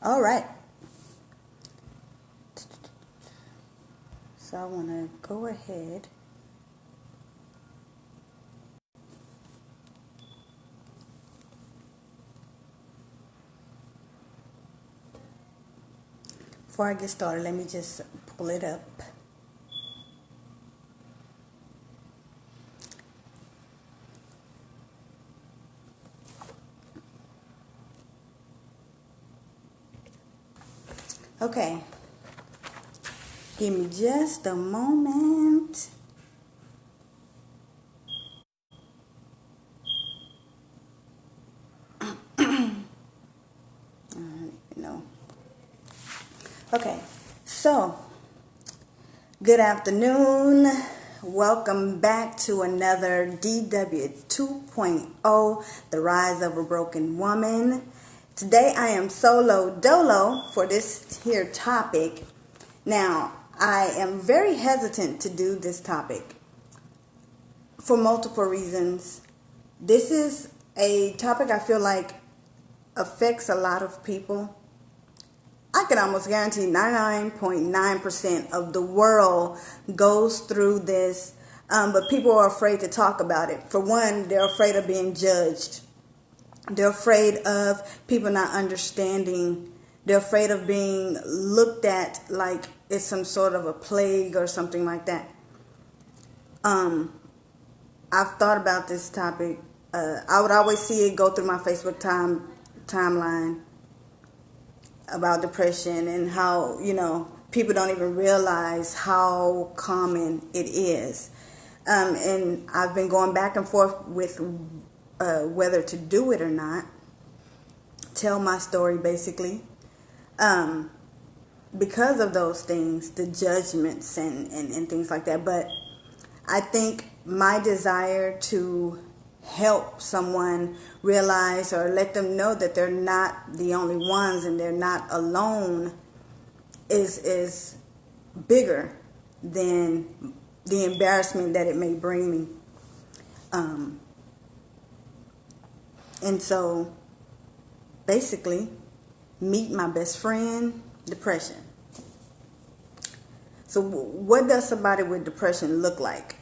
All right. So I want to go ahead. Before I get started, let me just pull it up. Okay. Give me just a moment. I don't even know. Okay. So, good afternoon. Welcome back to another DW 2.0, The Rise of a Broken Woman. Today I am solo dolo for this here topic. Now, I am very hesitant to do this topic for multiple reasons. This is a topic I feel like affects a lot of people. I can almost guarantee 99.9% of the world goes through this, but people are afraid to talk about it. For one, they're afraid of being judged. They're afraid of people not understanding. They're afraid of being looked at like it's some sort of a plague or something like that. I've thought about this topic. I would always see it go through my Facebook timeline about depression and how, people don't even realize how common it is. And I've been going back and forth with whether to do it or not. Tell my story, basically. Because of those things, the judgments and things like that. But I think my desire to help someone realize or let them know that they're not the only ones and they're not alone is bigger than the embarrassment that it may bring me. And so basically, meet my best friend, depression. So what does somebody with depression look like?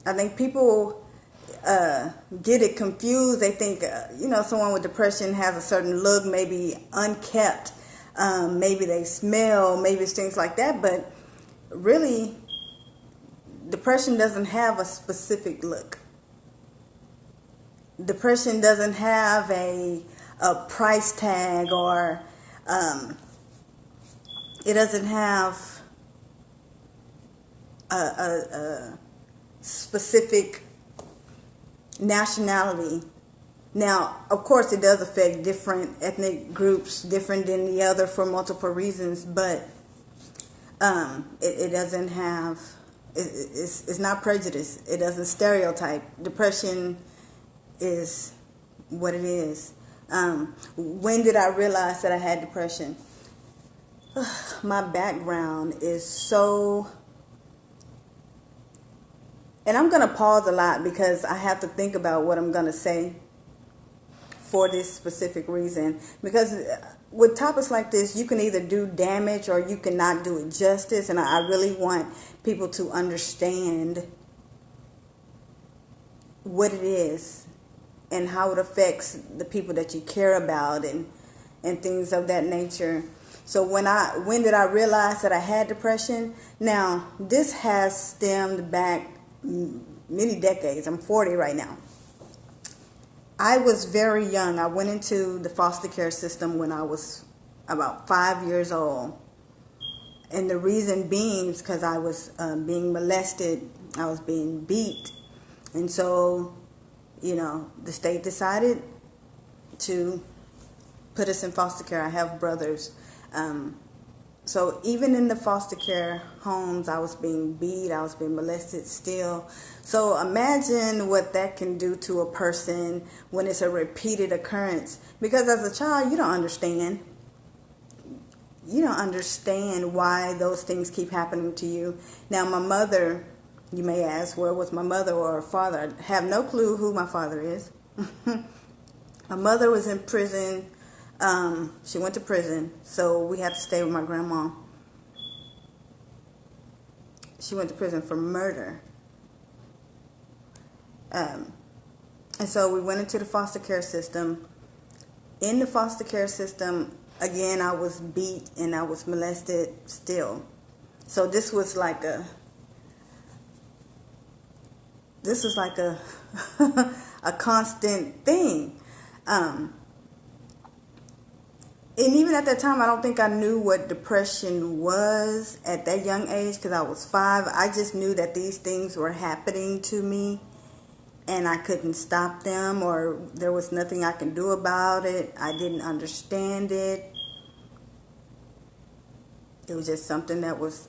I think people get it confused. They think, someone with depression has a certain look, maybe unkept, maybe they smell, maybe it's things like that. But really, depression doesn't have a specific look. Depression doesn't have a price tag or it doesn't have a specific nationality. Now, of course, it does affect different ethnic groups, different than the other for multiple reasons, but it doesn't have, it's not prejudice. It doesn't stereotype. Depression is what it is. When did I realize that I had depression? My background is so... And I'm going to pause a lot because I have to think about what I'm going to say for this specific reason. Because with topics like this, you can either do damage or you cannot do it justice. And I really want people to understand what it is and how it affects the people that you care about and things of that nature. So when did I realize that I had depression? Now, this has stemmed back many decades. I'm 40 right now. I was very young. I went into the foster care system when I was about 5 years old. And the reason being is because I was being molested. I was being beat. And so, the state decided to put us in foster care. I have brothers. So even in the foster care homes, I was being beat, I was being molested still. So imagine what that can do to a person when it's a repeated occurrence. Because as a child, you don't understand. You don't understand why those things keep happening to you. Now, my mother, you may ask, where was my mother or father? I have no clue who my father is. My mother was in prison She went to prison, so we had to stay with my grandma. She went to prison for murder. And so we went into the foster care system. In the foster care system, again, I was beat and I was molested still. So this was like a a constant thing. And even at that time, I don't think I knew what depression was at that young age because I was 5. I just knew that these things were happening to me and I couldn't stop them, or there was nothing I can do about it. I didn't understand it. It was just something that was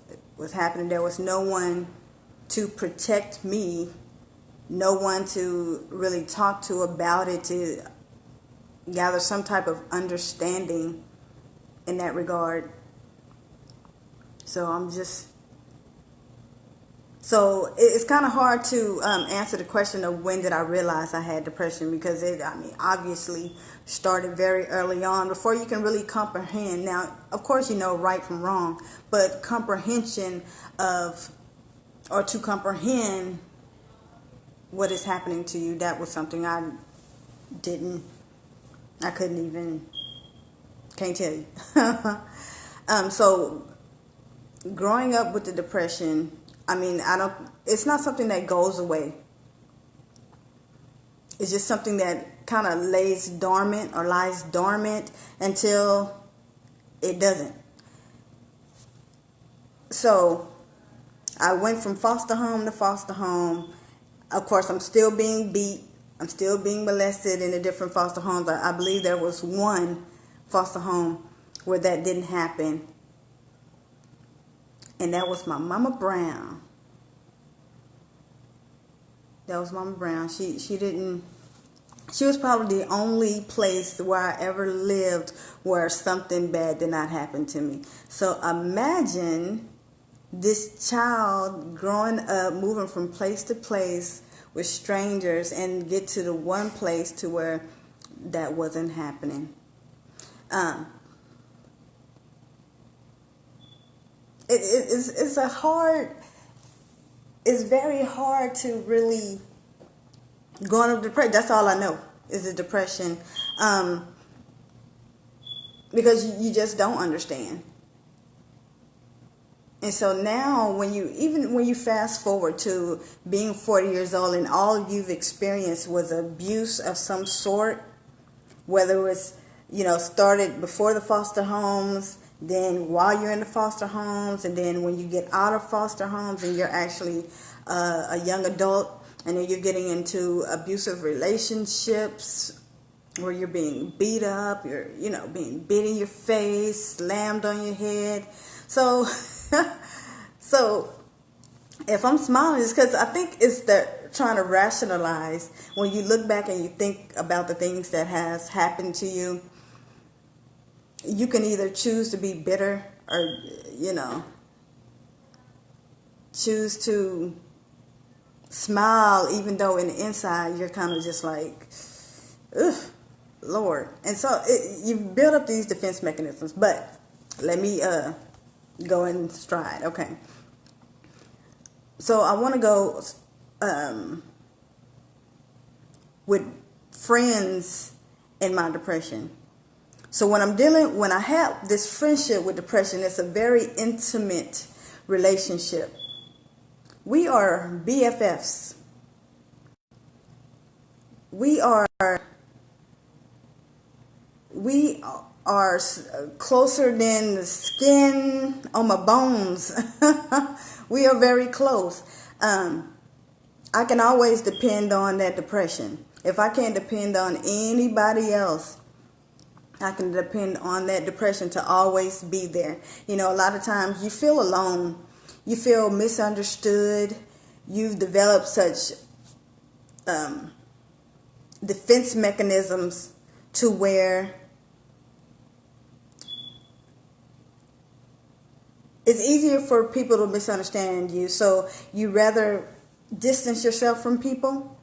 happening. There was no one to protect me, no one to really talk to about it, to gather some type of understanding in that regard. So it's kind of hard to answer the question of when did I realize I had depression, because obviously started very early on, before you can really comprehend. Now, of course, you know right from wrong, but comprehension or to comprehend what is happening to you, that was something I couldn't even, can't tell you. So growing up with the depression, it's not something that goes away. It's just something that kind of lies dormant until it doesn't. So I went from foster home to foster home. Of course, I'm still being beat. I'm still being molested in the different foster homes. I believe there was one foster home where that didn't happen. And that was my Mama Brown. That was Mama Brown. She was probably the only place where I ever lived where something bad did not happen to me. So imagine this child growing up, moving from place to place with strangers, and get to the one place to where that wasn't happening. It's very hard to really go into depression. That's all I know is the depression, because you just don't understand. And so now when you fast forward to being 40 years old and all you've experienced was abuse of some sort, whether it was, started before the foster homes, then while you're in the foster homes, and then when you get out of foster homes and you're actually a young adult, and then you're getting into abusive relationships where you're being beat up, you're, being beat in your face, slammed on your head. So, if I'm smiling, it's because I think it's trying to rationalize. When you look back and you think about the things that has happened to you, you can either choose to be bitter or, choose to smile, even though in the inside you're kind of just like, ugh, Lord. And so you build up these defense mechanisms. But let me go in stride. Okay. So I want to go with friends in my depression. So when I have this friendship with depression, it's a very intimate relationship. We are BFFs. We are closer than the skin on my bones. We are very close. I can always depend on that depression. If I can't depend on anybody else, I can depend on that depression to always be there. A lot of times you feel alone. You feel misunderstood. You've developed such defense mechanisms to where it's easier for people to misunderstand you. So you rather distance yourself from people.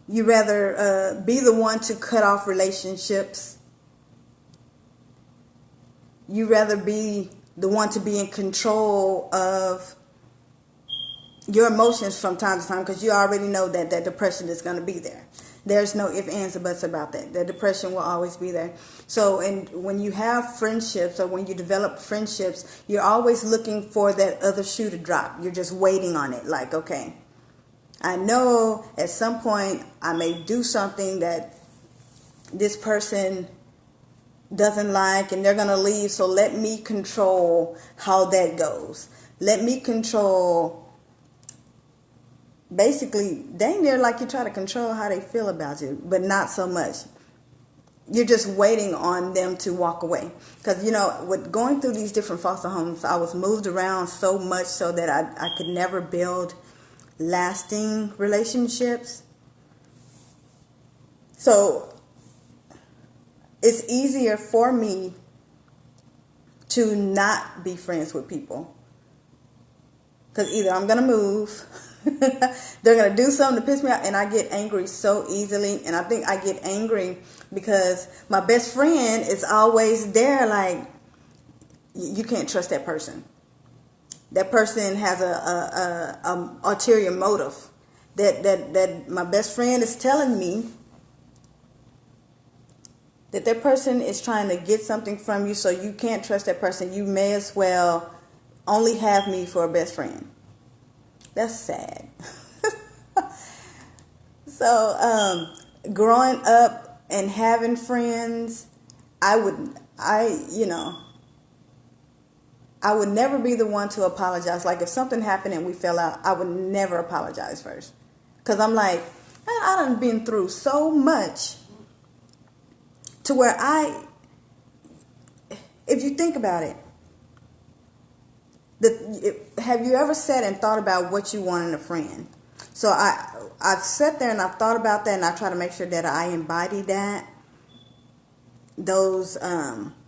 You rather be the one to cut off relationships You rather be the one to be in control of your emotions from time to time, because you already know that that depression is going to be there. There's no ifs, ands, or buts about that. The depression will always be there. So, and when you have friendships, or when you develop friendships, you're always looking for that other shoe to drop. You're just waiting on it. Like, okay, I know at some point I may do something that this person doesn't like, and they're going to leave. So let me control how that goes. Let me control. Basically, dang near like you try to control how they feel about you, but not so much. You're just waiting on them to walk away. Because, you know, with going through these different foster homes, I was moved around so much so that I could never build lasting relationships. So it's easier for me to not be friends with people. Because either I'm going to move, they're going to do something to piss me off, and I get angry so easily. And I think I get angry because my best friend is always there. Like, you can't trust that person. That person has a ulterior motive. That my best friend is telling me that person is trying to get something from you, so you can't trust that person. You may as well only have me for a best friend. That's sad. So, growing up and having friends, I would never be the one to apologize. Like, if something happened and we fell out, I would never apologize first. Because I'm like, I done been through so much to where if you think about it, have you ever sat and thought about what you want in a friend? So I've sat there and I've thought about that, and I try to make sure that I embody that. Those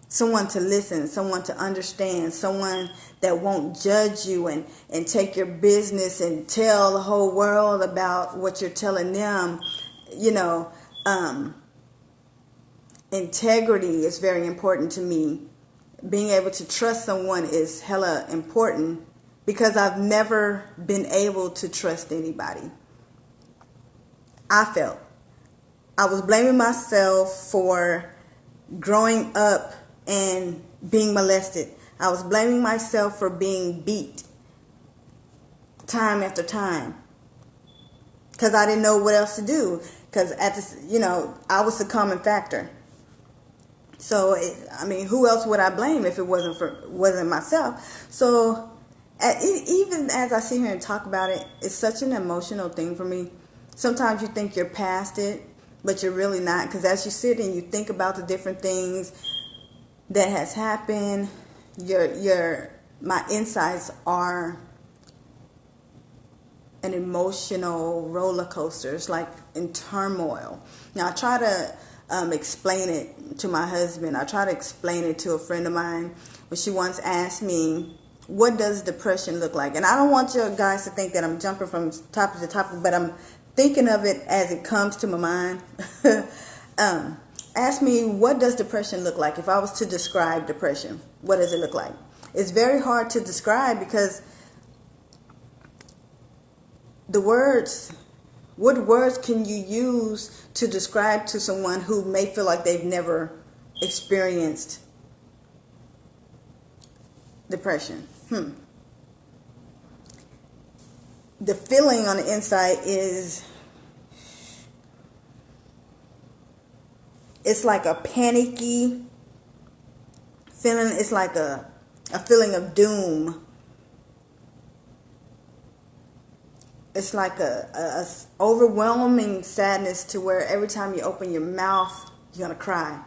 someone to listen, someone to understand, someone that won't judge you and take your business and tell the whole world about what you're telling them. You know, integrity is very important to me. Being able to trust someone is hella important, because I've never been able to trust anybody. I was blaming myself for growing up and being molested. I was blaming myself for being beat time after time, because I didn't know what else to do, because I was the common factor. So, who else would I blame if it wasn't myself? So, even as I sit here and talk about it, it's such an emotional thing for me. Sometimes you think you're past it, but you're really not. Because as you sit and you think about the different things that has happened, my insights are an emotional roller coaster. It's like in turmoil. Now, I try to explain it to my husband. I try to explain it to a friend of mine when she once asked me, what does depression look like? And I don't want you guys to think that I'm jumping from topic to topic, but I'm thinking of it as it comes to my mind. Ask me, what does depression look like? If I was to describe depression, what does it look like? It's very hard to describe, because what words can you use to describe to someone who may feel like they've never experienced depression? The feeling on the inside it's like a panicky feeling. It's like a feeling of doom. It's like a overwhelming sadness to where every time you open your mouth, you're going to cry.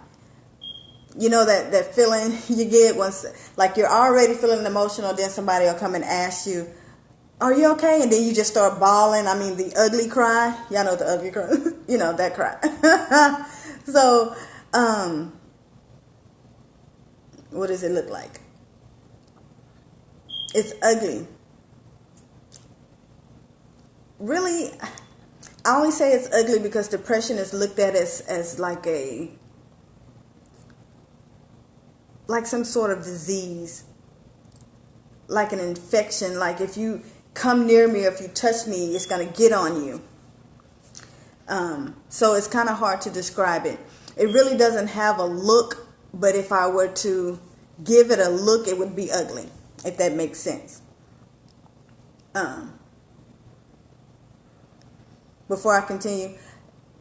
You know that feeling you get once, like you're already feeling emotional, then somebody will come and ask you, are you okay? And then you just start bawling. The ugly cry. Y'all know the ugly cry. You know, that cry. So, what does it look like? It's ugly. Really, I only say it's ugly because depression is looked at as like like some sort of disease, like an infection. Like if you come near me or if you touch me, it's going to get on you. So it's kind of hard to describe it. It really doesn't have a look, but if I were to give it a look, it would be ugly, if that makes sense. Before I continue,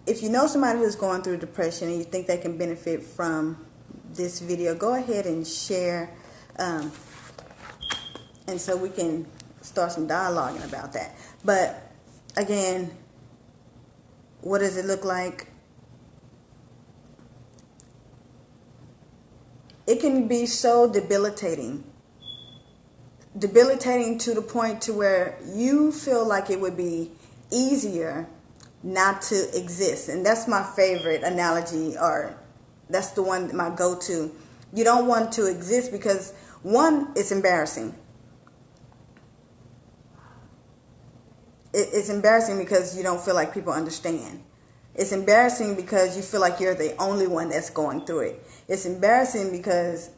if you know somebody who's going through depression and you think they can benefit from this video, go ahead and share, and so we can start some dialoguing about that. But again, what does it look like? It can be so debilitating to the point to where you feel like it would be easier not to exist. And that's my favorite analogy, or that's the one, my go-to. You don't want to exist because, one, it's embarrassing. It's embarrassing because you don't feel like people understand. It's embarrassing because you feel like you're the only one that's going through it. It's embarrassing because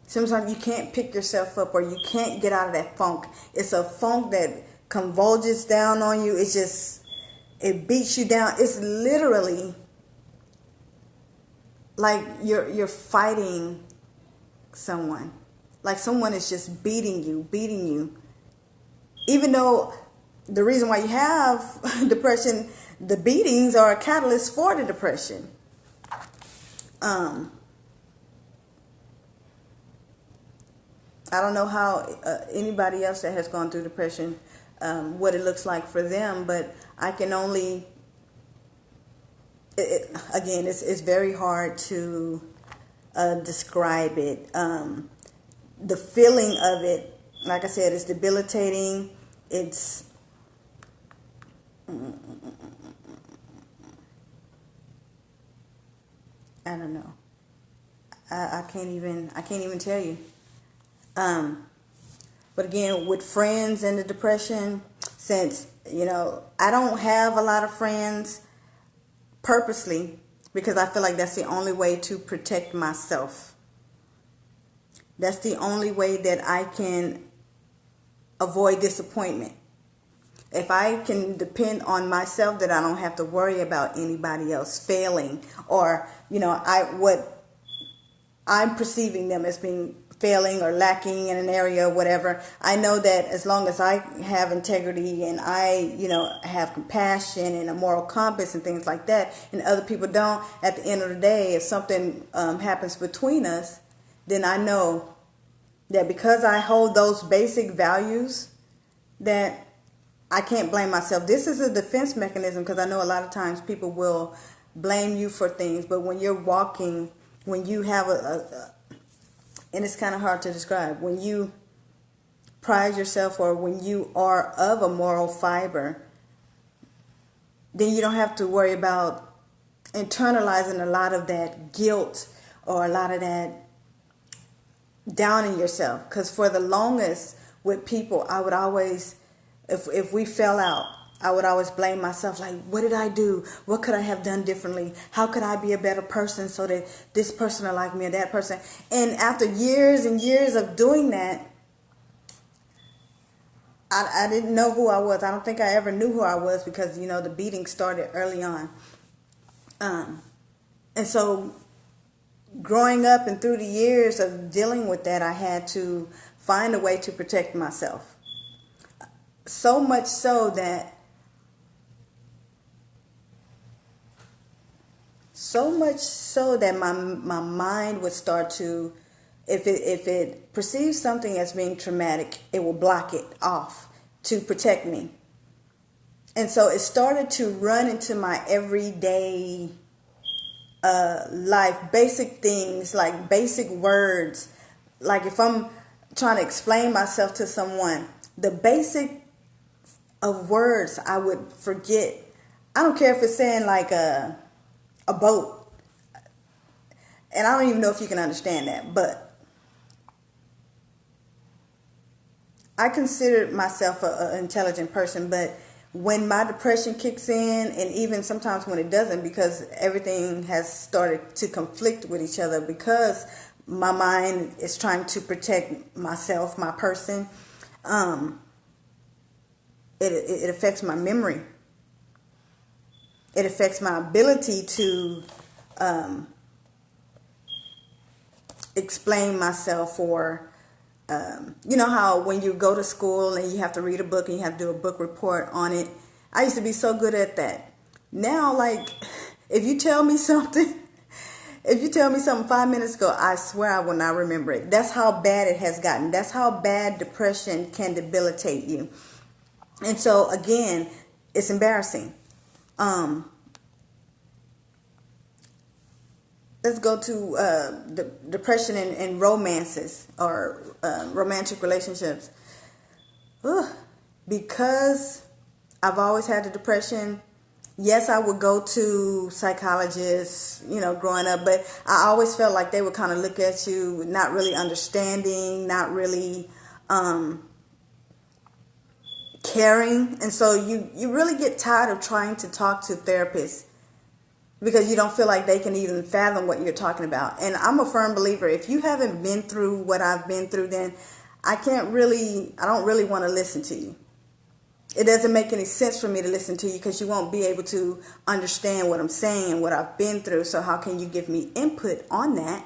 sometimes you can't pick yourself up, or you can't get out of that funk. It's a funk that convulges down on you. It's just, it beats you down. It's literally like you're fighting someone. Like someone is just beating you. Even though the reason why you have depression, the beatings are a catalyst for the depression. I don't know how anybody else that has gone through depression, what it looks like for them, but I can only, again, it's very hard to describe it. The feeling of it, like I said, it's debilitating. It's I don't know. I can't even tell you. But again, with friends and the depression, since, I don't have a lot of friends purposely, because I feel like that's the only way to protect myself. That's the only way that I can avoid disappointment. If I can depend on myself, that I don't have to worry about anybody else failing, or, what I'm perceiving them as being failing or lacking in an area or whatever. I know that as long as I have integrity and I, have compassion and a moral compass and things like that, and other people don't, at the end of the day, if something happens between us, then I know that because I hold those basic values, that I can't blame myself. This is a defense mechanism, because I know a lot of times people will blame you for things, but when you're walking, when you have and it's kind of hard to describe, when you pride yourself, or when you are of a moral fiber, then you don't have to worry about internalizing a lot of that guilt or a lot of that downing yourself. Because for the longest with people, I would always, if we fell out, I would always blame myself, like, what did I do? What could I have done differently? How could I be a better person so that this person will like me, or that person? And after years and years of doing that, I didn't know who I was. I don't think I ever knew who I was, because, the beating started early on. And so growing up and through the years of dealing with that, I had to find a way to protect myself. So much so that my mind would start to, if it perceives something as being traumatic, it will block it off to protect me. And so it started to run into my everyday life, basic things, like basic words. Like if I'm trying to explain myself to someone, the basic of words I would forget. I don't care if it's saying like a boat, and I don't even know if you can understand that, but I considered myself an intelligent person. But when my depression kicks in, and even sometimes when it doesn't, because everything has started to conflict with each other, because my mind is trying to protect myself, my person, it affects my memory. It affects my ability to explain myself, or you know how when you go to school and you have to read a book and you have to do a book report on it. I used to be so good at that. Now, like, if you tell me something, if you tell me something 5 minutes ago, I swear I will not remember it. That's how bad it has gotten. That's how bad depression can debilitate you. And so, again, it's embarrassing. Let's go to the depression and romances, or romantic relationships. Ugh. Because I've always had the depression, yes, I would go to psychologists, growing up, but I always felt like they would kind of look at you not really understanding, not really caring. And so you really get tired of trying to talk to therapists, because you don't feel like they can even fathom what you're talking about. And I'm a firm believer, if you haven't been through what I've been through, then I don't really want to listen to you. It doesn't make any sense for me to listen to you, because you won't be able to understand what I'm saying and what I've been through. So how can you give me input on that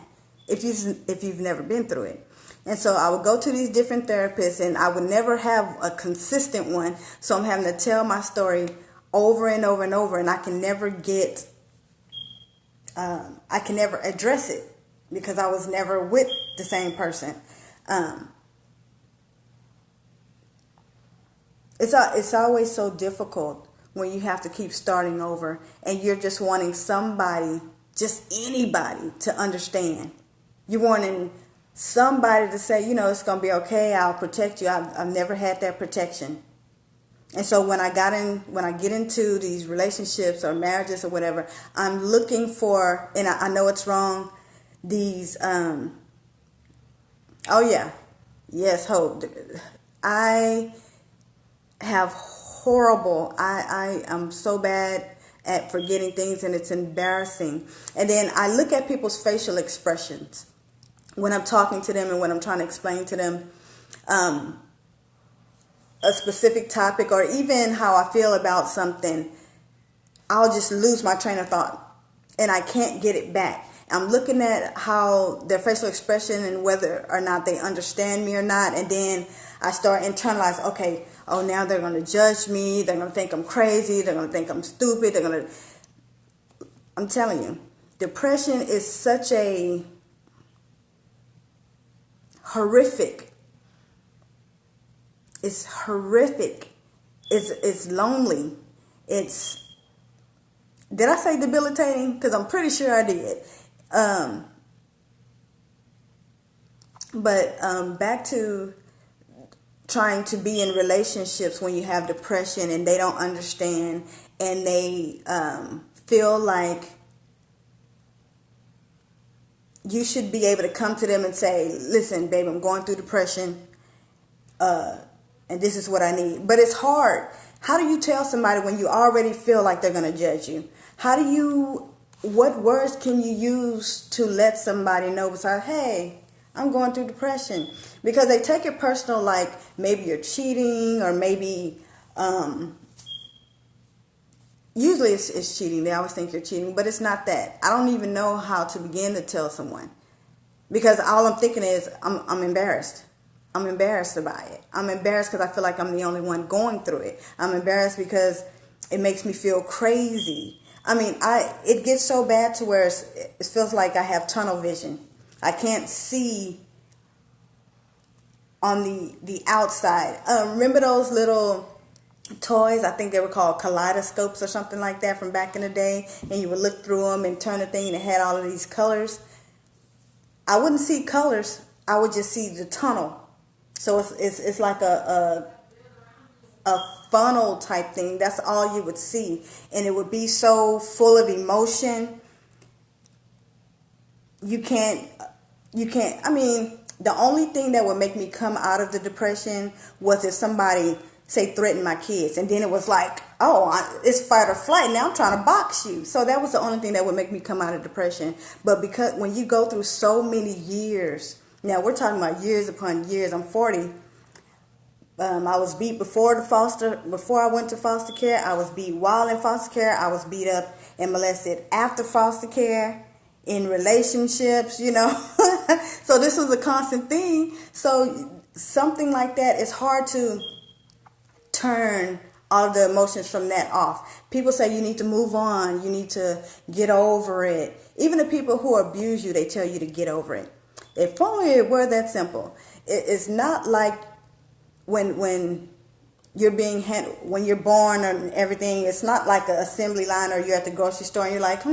if you've never been through it? And so I would go to these different therapists, and I would never have a consistent one. So I'm having to tell my story over and over and over, and I can never address it, because I was never with the same person. It's always so difficult when you have to keep starting over, and you're just wanting somebody, just anybody, to understand. You're wanting somebody to say, it's going to be okay, I'll protect you. I've never had that protection. And so when I get into these relationships or marriages or whatever, I'm looking for, and I know it's wrong, these, hope. I have I am so bad at forgetting things, and it's embarrassing. And then I look at people's facial expressions when I'm talking to them and when I'm trying to explain to them a specific topic, or even how I feel about something. I'll just lose my train of thought, and I can't get it back. I'm looking at how their facial expression and whether or not they understand me or not. And then I start internalize, okay, now they're going to judge me. They're going to think I'm crazy. They're going to think I'm stupid. I'm telling you, depression is such a horrific. It's horrific. It's lonely. Did I say debilitating? Because I'm pretty sure I did. But back to trying to be in relationships when you have depression and they don't understand, and they feel like you should be able to come to them and say, listen, babe, I'm going through depression, and this is what I need. But it's hard. How do you tell somebody when you already feel like they're going to judge you? What words can you use to let somebody know besides, hey, I'm going through depression? Because they take it personal, like maybe you're cheating, or maybe, usually it's cheating. They always think you're cheating, but it's not that. I don't even know how to begin to tell someone, because all I'm thinking is I'm embarrassed. I'm embarrassed by it. I'm embarrassed because I feel like I'm the only one going through it. I'm embarrassed because it makes me feel crazy. I mean, it gets so bad to where it feels like I have tunnel vision. I can't see on the outside. Remember those little toys? I think they were called kaleidoscopes or something like that from back in the day. And you would look through them and turn the thing, and it had all of these colors. I wouldn't see colors. I would just see the tunnel. So it's like a funnel type thing. That's all you would see, and it would be so full of emotion. You can't. I mean, the only thing that would make me come out of the depression was if somebody say threaten my kids, and then it was like, oh, it's fight or flight. Now I'm trying to box you. So that was the only thing that would make me come out of depression. But because when you go through so many years, now we're talking about years upon years. I'm 40. I was beat before I went to foster care. I was beat while in foster care. I was beat up and molested after foster care, in relationships, So this was a constant thing. So something like that, is hard to turn all of the emotions from that off. People say you need to move on. You need to get over it. Even the people who abuse you, they tell you to get over it. If only it were that simple. It's not like when you're when you're born and everything. It's not like an assembly line, or you're at the grocery store and you're like,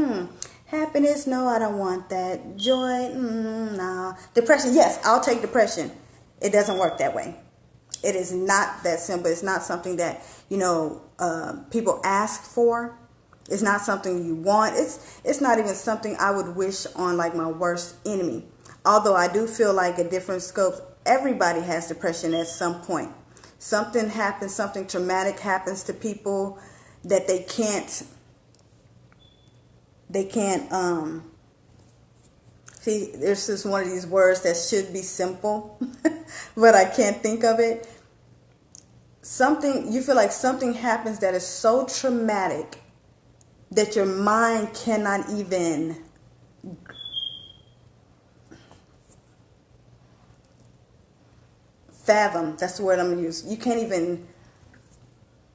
happiness, no, I don't want that. Joy, no. Depression, yes, I'll take depression. It doesn't work that way. It is not that simple. It's not something that, people ask for. It's not something you want. It's not even something I would wish on like my worst enemy. Although I do feel like at different scopes, everybody has depression at some point. Something happens, something traumatic happens to people that they can't see. There's just one of these words that should be simple, but I can't think of it. You feel like something happens that is so traumatic that your mind cannot even fathom. That's the word I'm going to use. You can't even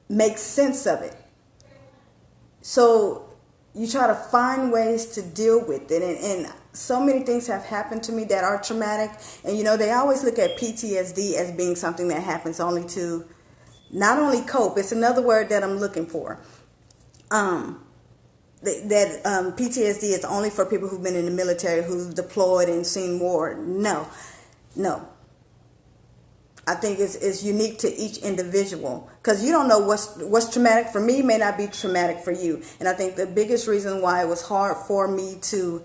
make sense of it. So you try to find ways to deal with it. And so many things have happened to me that are traumatic. And, they always look at PTSD as being something that happens only to not only cope. It's another word that I'm looking for. PTSD is only for people who've been in the military, who've deployed and seen war. No. I think it's unique to each individual, because you don't know what's traumatic for me may not be traumatic for you. And I think the biggest reason why it was hard for me to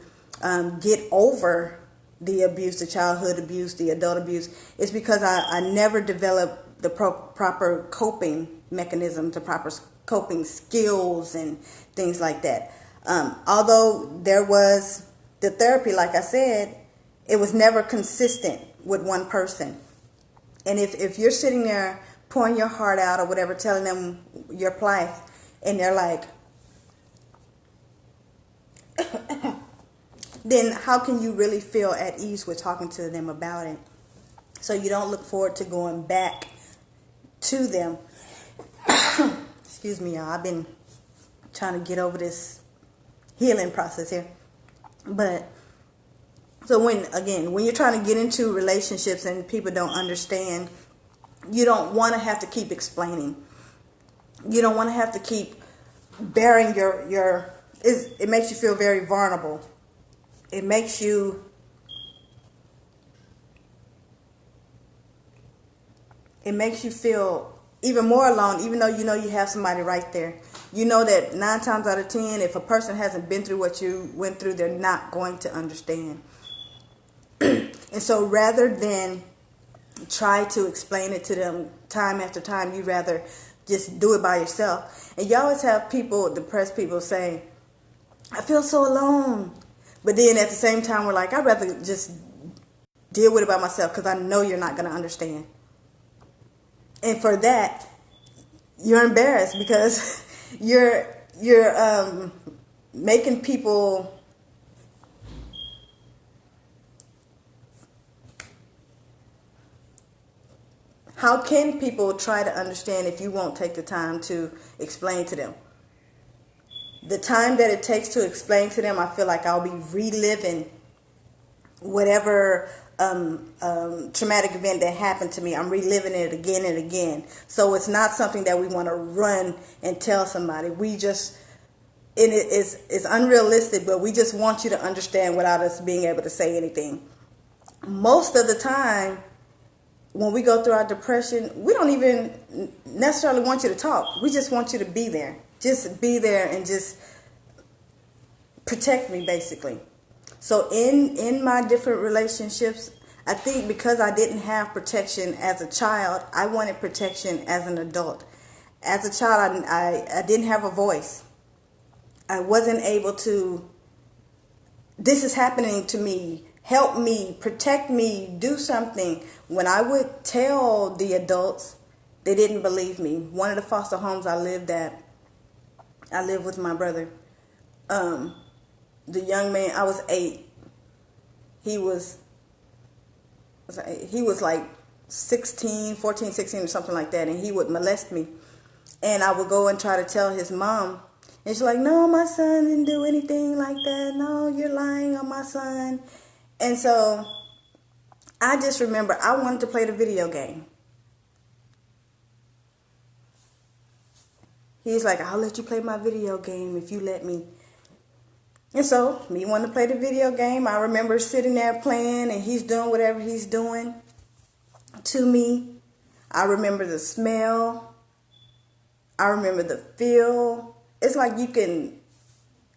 get over the abuse, the childhood abuse, the adult abuse, is because I never developed the proper coping mechanisms, the proper coping skills and things like that. Although there was the therapy, like I said, it was never consistent with one person. And if you're sitting there pouring your heart out or whatever, telling them your plight, and they're like, then how can you really feel at ease with talking to them about it? So you don't look forward to going back to them. Excuse me, y'all. I've been trying to get over this healing process here. But so when you're trying to get into relationships and people don't understand, you don't want to have to keep explaining. You don't want to have to keep bearing it makes you feel very vulnerable. It makes you feel even more alone, even though you have somebody right there. You know that 9 times out of 10, if a person hasn't been through what you went through, they're not going to understand. And so rather than try to explain it to them time after time, you rather just do it by yourself. And you always have depressed people say, I feel so alone. But then at the same time, we're like, I'd rather just deal with it by myself, because I know you're not going to understand. And for that, you're embarrassed, because you're making people how can people try to understand if you won't take the time to explain to them? The time that it takes to explain to them, I feel like I'll be reliving whatever traumatic event that happened to me. I'm reliving it again and again. So it's not something that we want to run and tell somebody. It's unrealistic, but we just want you to understand without us being able to say anything. Most of the time, when we go through our depression, we don't even necessarily want you to talk. We just want you to be there. Just be there and just protect me, basically. So in my different relationships, I think because I didn't have protection as a child, I wanted protection as an adult. As a child, I didn't have a voice. I wasn't able to, this is happening to me, help me, protect me, do something. When I would tell the adults, they didn't believe me. One of the foster homes I lived at, I lived with my brother. The young man, I was 8. He was like 16, 14, 16 or something like that, and he would molest me. And I would go and try to tell his mom, and she's like, no, my son didn't do anything like that. No, you're lying on my son. And so I just remember I wanted to play the video game. He's like, I'll let you play my video game if you let me. And so, me wanting to play the video game, I remember sitting there playing, and he's doing whatever he's doing to me. I remember the smell. I remember the feel. It's like you can,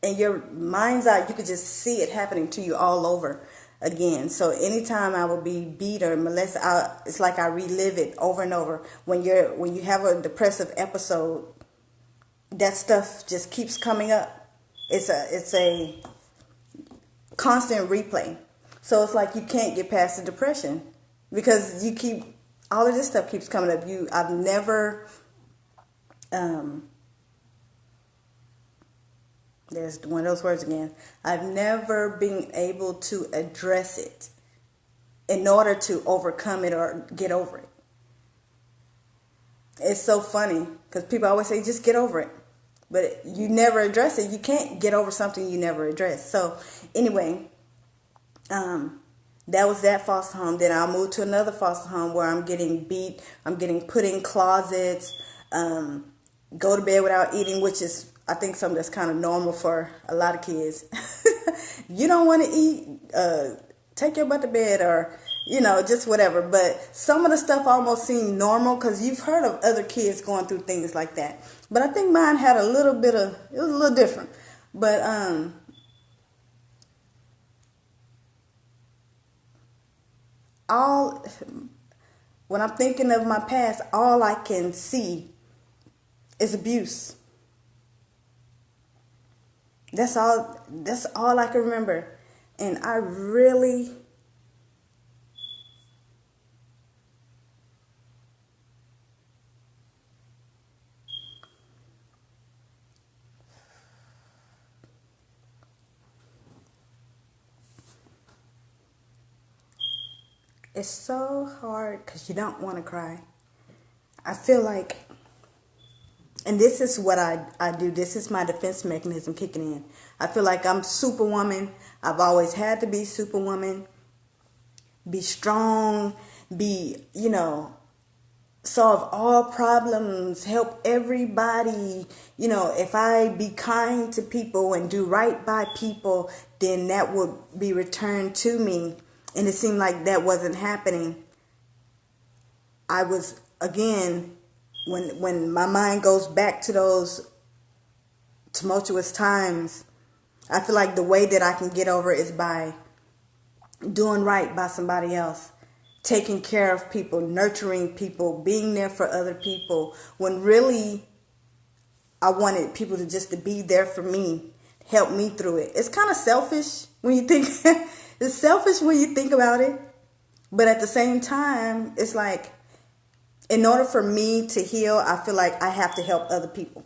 in your mind's eye, you could just see it happening to you all over again. So anytime I would be beat or molested, it's like I relive it over and over. When you have a depressive episode, that stuff just keeps coming up. It's a constant replay. So it's like you can't get past the depression because all of this stuff keeps coming up. I've never, there's one of those words again. I've never been able to address it in order to overcome it or get over it. It's so funny because people always say, just get over it. But you never address it. You can't get over something you never address. So anyway, that was that foster home. Then I'll move to another foster home where I'm getting beat. I'm getting put in closets, go to bed without eating, which is, I think, something that's kind of normal for a lot of kids. You don't want to eat, take your butt to bed, or, just whatever. But some of the stuff almost seemed normal because you've heard of other kids going through things like that. But I think mine had it was a little different. But when I'm thinking of my past, all I can see is abuse. That's all I can remember. And I really, it's so hard because you don't want to cry. I feel like, and this is what I do. This is my defense mechanism kicking in. I feel like I'm Superwoman. I've always had to be Superwoman. Be strong. Solve all problems. Help everybody. If I be kind to people and do right by people, then that would be returned to me. And it seemed like that wasn't happening. I was, again, when my mind goes back to those tumultuous times, I feel like the way that I can get over it is by doing right by somebody else, taking care of people, nurturing people, being there for other people, when really I wanted people to be there for me, help me through it. It's kind of selfish when you think, it's selfish when you think about it, but at the same time, it's like, in order for me to heal, I feel like I have to help other people.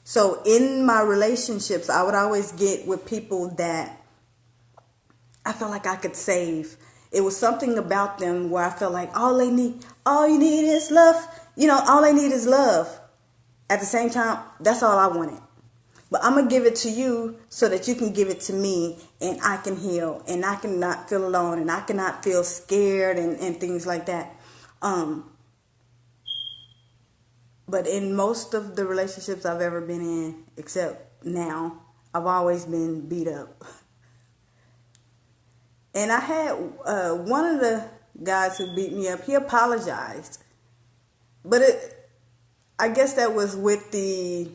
So in my relationships, I would always get with people that I felt like I could save. It was something about them where I felt like all you need is love. All they need is love. At the same time, that's all I wanted. But I'm going to give it to you so that you can give it to me, and I can heal, and I cannot feel alone, and I cannot feel scared and things like that. But in most of the relationships I've ever been in, except now, I've always been beat up. And I had one of the guys who beat me up, he apologized. But I guess that was with the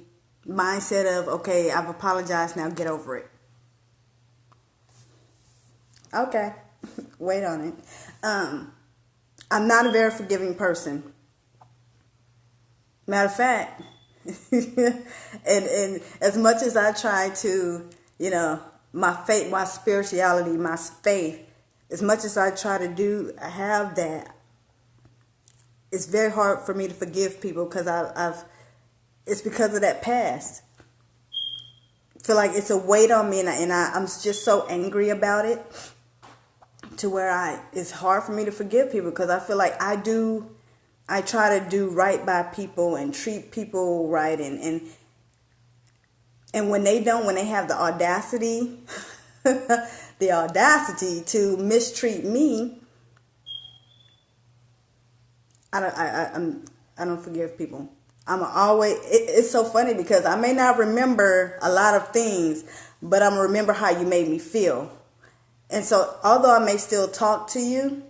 mindset of, okay, I've apologized, now get over it. Okay. Wait on it. I'm not a very forgiving person. Matter of fact, and as much as I try to, my faith, my spirituality, my faith, as much as I try to have that, it's very hard for me to forgive people because it's because of that past. I feel like it's a weight on me, and I'm just so angry about it to where it's hard for me to forgive people because I feel like I try to do right by people and treat people right, and when they don't, when they have the audacity, the audacity to mistreat me, I don't forgive people. It's so funny because I may not remember a lot of things, but I'm gonna remember how you made me feel. And so, although I may still talk to you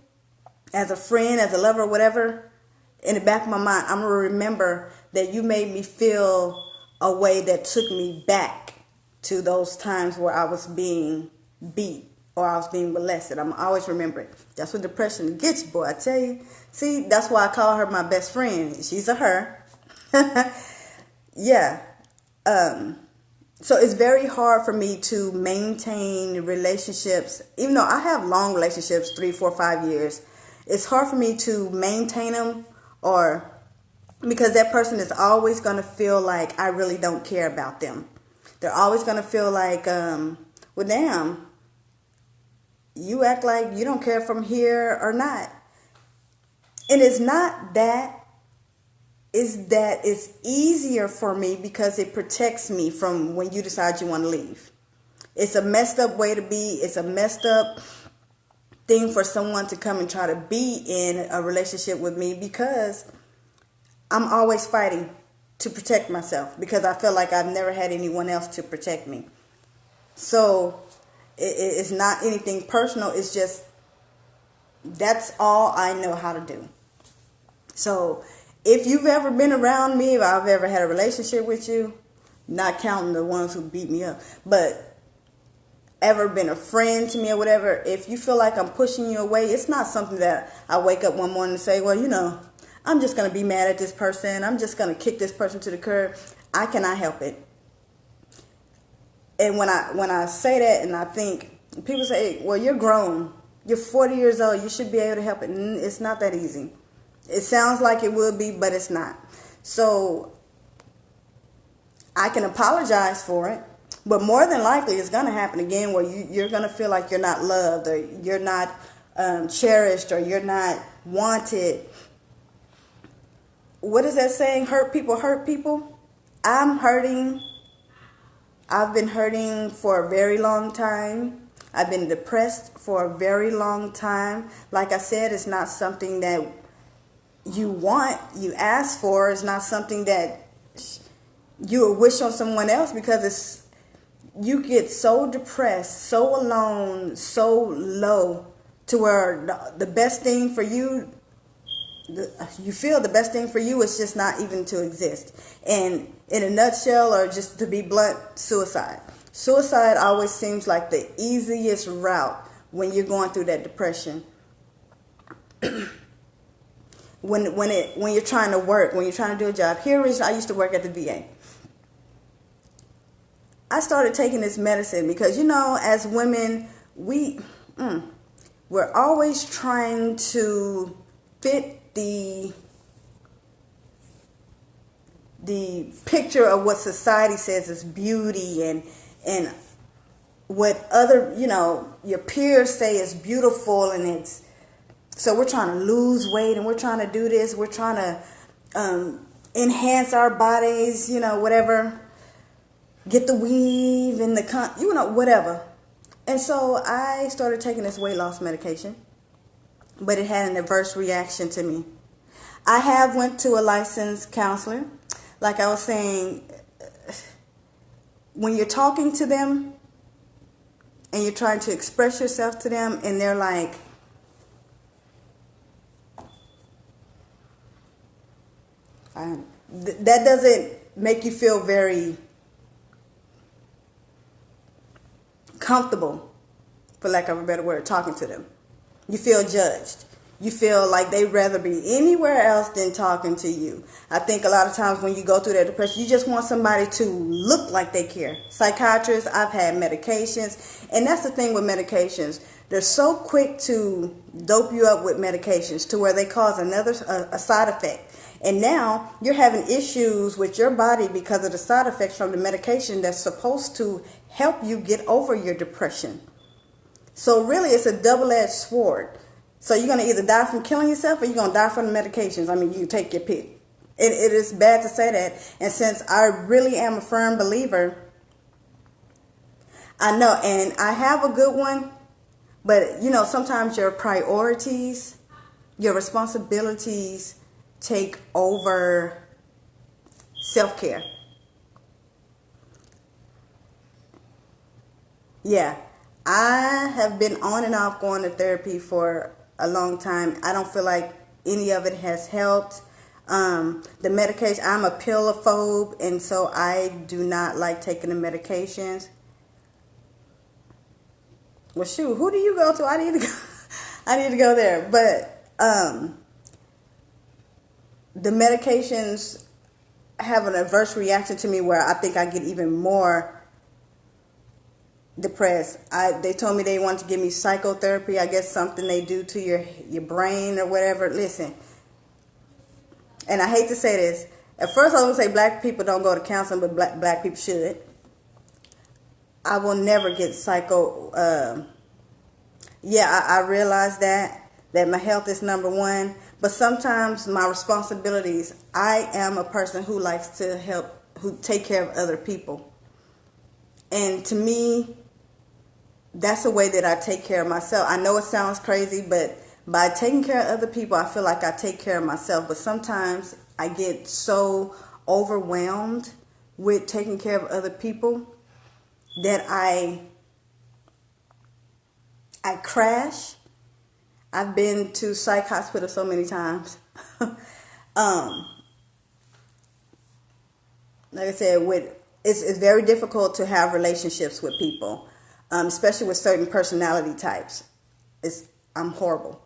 as a friend, as a lover, whatever, in the back of my mind, I'm going to remember that you made me feel a way that took me back to those times where I was being beat or I was being molested. I'm always remember it. That's what depression gets, boy, I tell you. See, that's why I call her my best friend. She's a her. Yeah. So it's very hard for me to maintain relationships, even though I have long relationships, 3, 4, 5 years. It's hard for me to maintain them, or because that person is always going to feel like I really don't care about them. They're always going to feel like, well, damn, you act like you don't care from here or not. And it's not that. Is that it's easier for me because it protects me from when you decide you want to leave. It's a messed up way to be. It's a messed up thing for someone to come and try to be in a relationship with me because I'm always fighting to protect myself because I feel like I've never had anyone else to protect me. So it's not anything personal. It's just that's all I know how to do. So if you've ever been around me, if I've ever had a relationship with you, not counting the ones who beat me up, but ever been a friend to me or whatever, if you feel like I'm pushing you away, it's not something that I wake up one morning and say, well, I'm just going to be mad at this person. I'm just going to kick this person to the curb. I cannot help it. And when I say that and I think, people say, well, you're grown. You're 40 years old. You should be able to help it. It's not that easy. It sounds like it would be, but it's not. So I can apologize for it, but more than likely it's going to happen again where you're going to feel like you're not loved or you're not cherished or you're not wanted. What is that saying? Hurt people hurt people. I'm hurting. I've been hurting for a very long time. I've been depressed for a very long time. Like I said, it's not something that you want, you ask for. It's not something that you would wish on someone else because you get so depressed, so alone, so low to where the best thing for you, you feel the best thing for you is just not even to exist. And in a nutshell, or just to be blunt, suicide. Suicide always seems like the easiest route when you're going through that depression. When you're trying to work, when you're trying to do a job. Here, I used to work at the VA. I started taking this medicine because, as women, we're always trying to fit the picture of what society says is beauty and what other, your peers say is beautiful, and so we're trying to lose weight and we're trying to do this. We're trying to enhance our bodies, whatever. Get the weave and whatever. And so I started taking this weight loss medication, but it had an adverse reaction to me. I have went to a licensed counselor. Like I was saying, when you're talking to them and you're trying to express yourself to them and they're like, that doesn't make you feel very comfortable, for lack of a better word, talking to them. You feel judged. You feel like they'd rather be anywhere else than talking to you. I think a lot of times when you go through that depression, you just want somebody to look like they care. Psychiatrists, I've had medications, and that's the thing with medications. They're so quick to dope you up with medications to where they cause a side effect. And now you're having issues with your body because of the side effects from the medication that's supposed to help you get over your depression. So really, it's a double-edged sword. So you're going to either die from killing yourself or you're going to die from the medications. I mean, you take your pick. It is bad to say that. And since I really am a firm believer, I know, and I have a good one, but, you know, sometimes your priorities, your responsibilities take over self-care. Yeah. I have been on and off going to therapy for a long time. I don't feel like any of it has helped. The medication, I'm a pillophobe, and so I do not like taking the medications. Well, shoot, who do you go to? I need to go. I need to go there. But the medications have an adverse reaction to me where I think I get even more depressed. They told me they wanted to give me psychotherapy. I guess something they do to your brain or whatever. Listen, and I hate to say this. At first I was going to say black people don't go to counseling, but black people should. I will never get psycho. I realize that my health is number one. But sometimes my responsibilities, I am a person who likes to help, who take care of other people. And to me, that's the way that I take care of myself. I know it sounds crazy, but by taking care of other people, I feel like I take care of myself. But sometimes I get so overwhelmed with taking care of other people that I crash. I've been to psych hospital so many times. Like I said, it's very difficult to have relationships with people, especially with certain personality types. I'm horrible.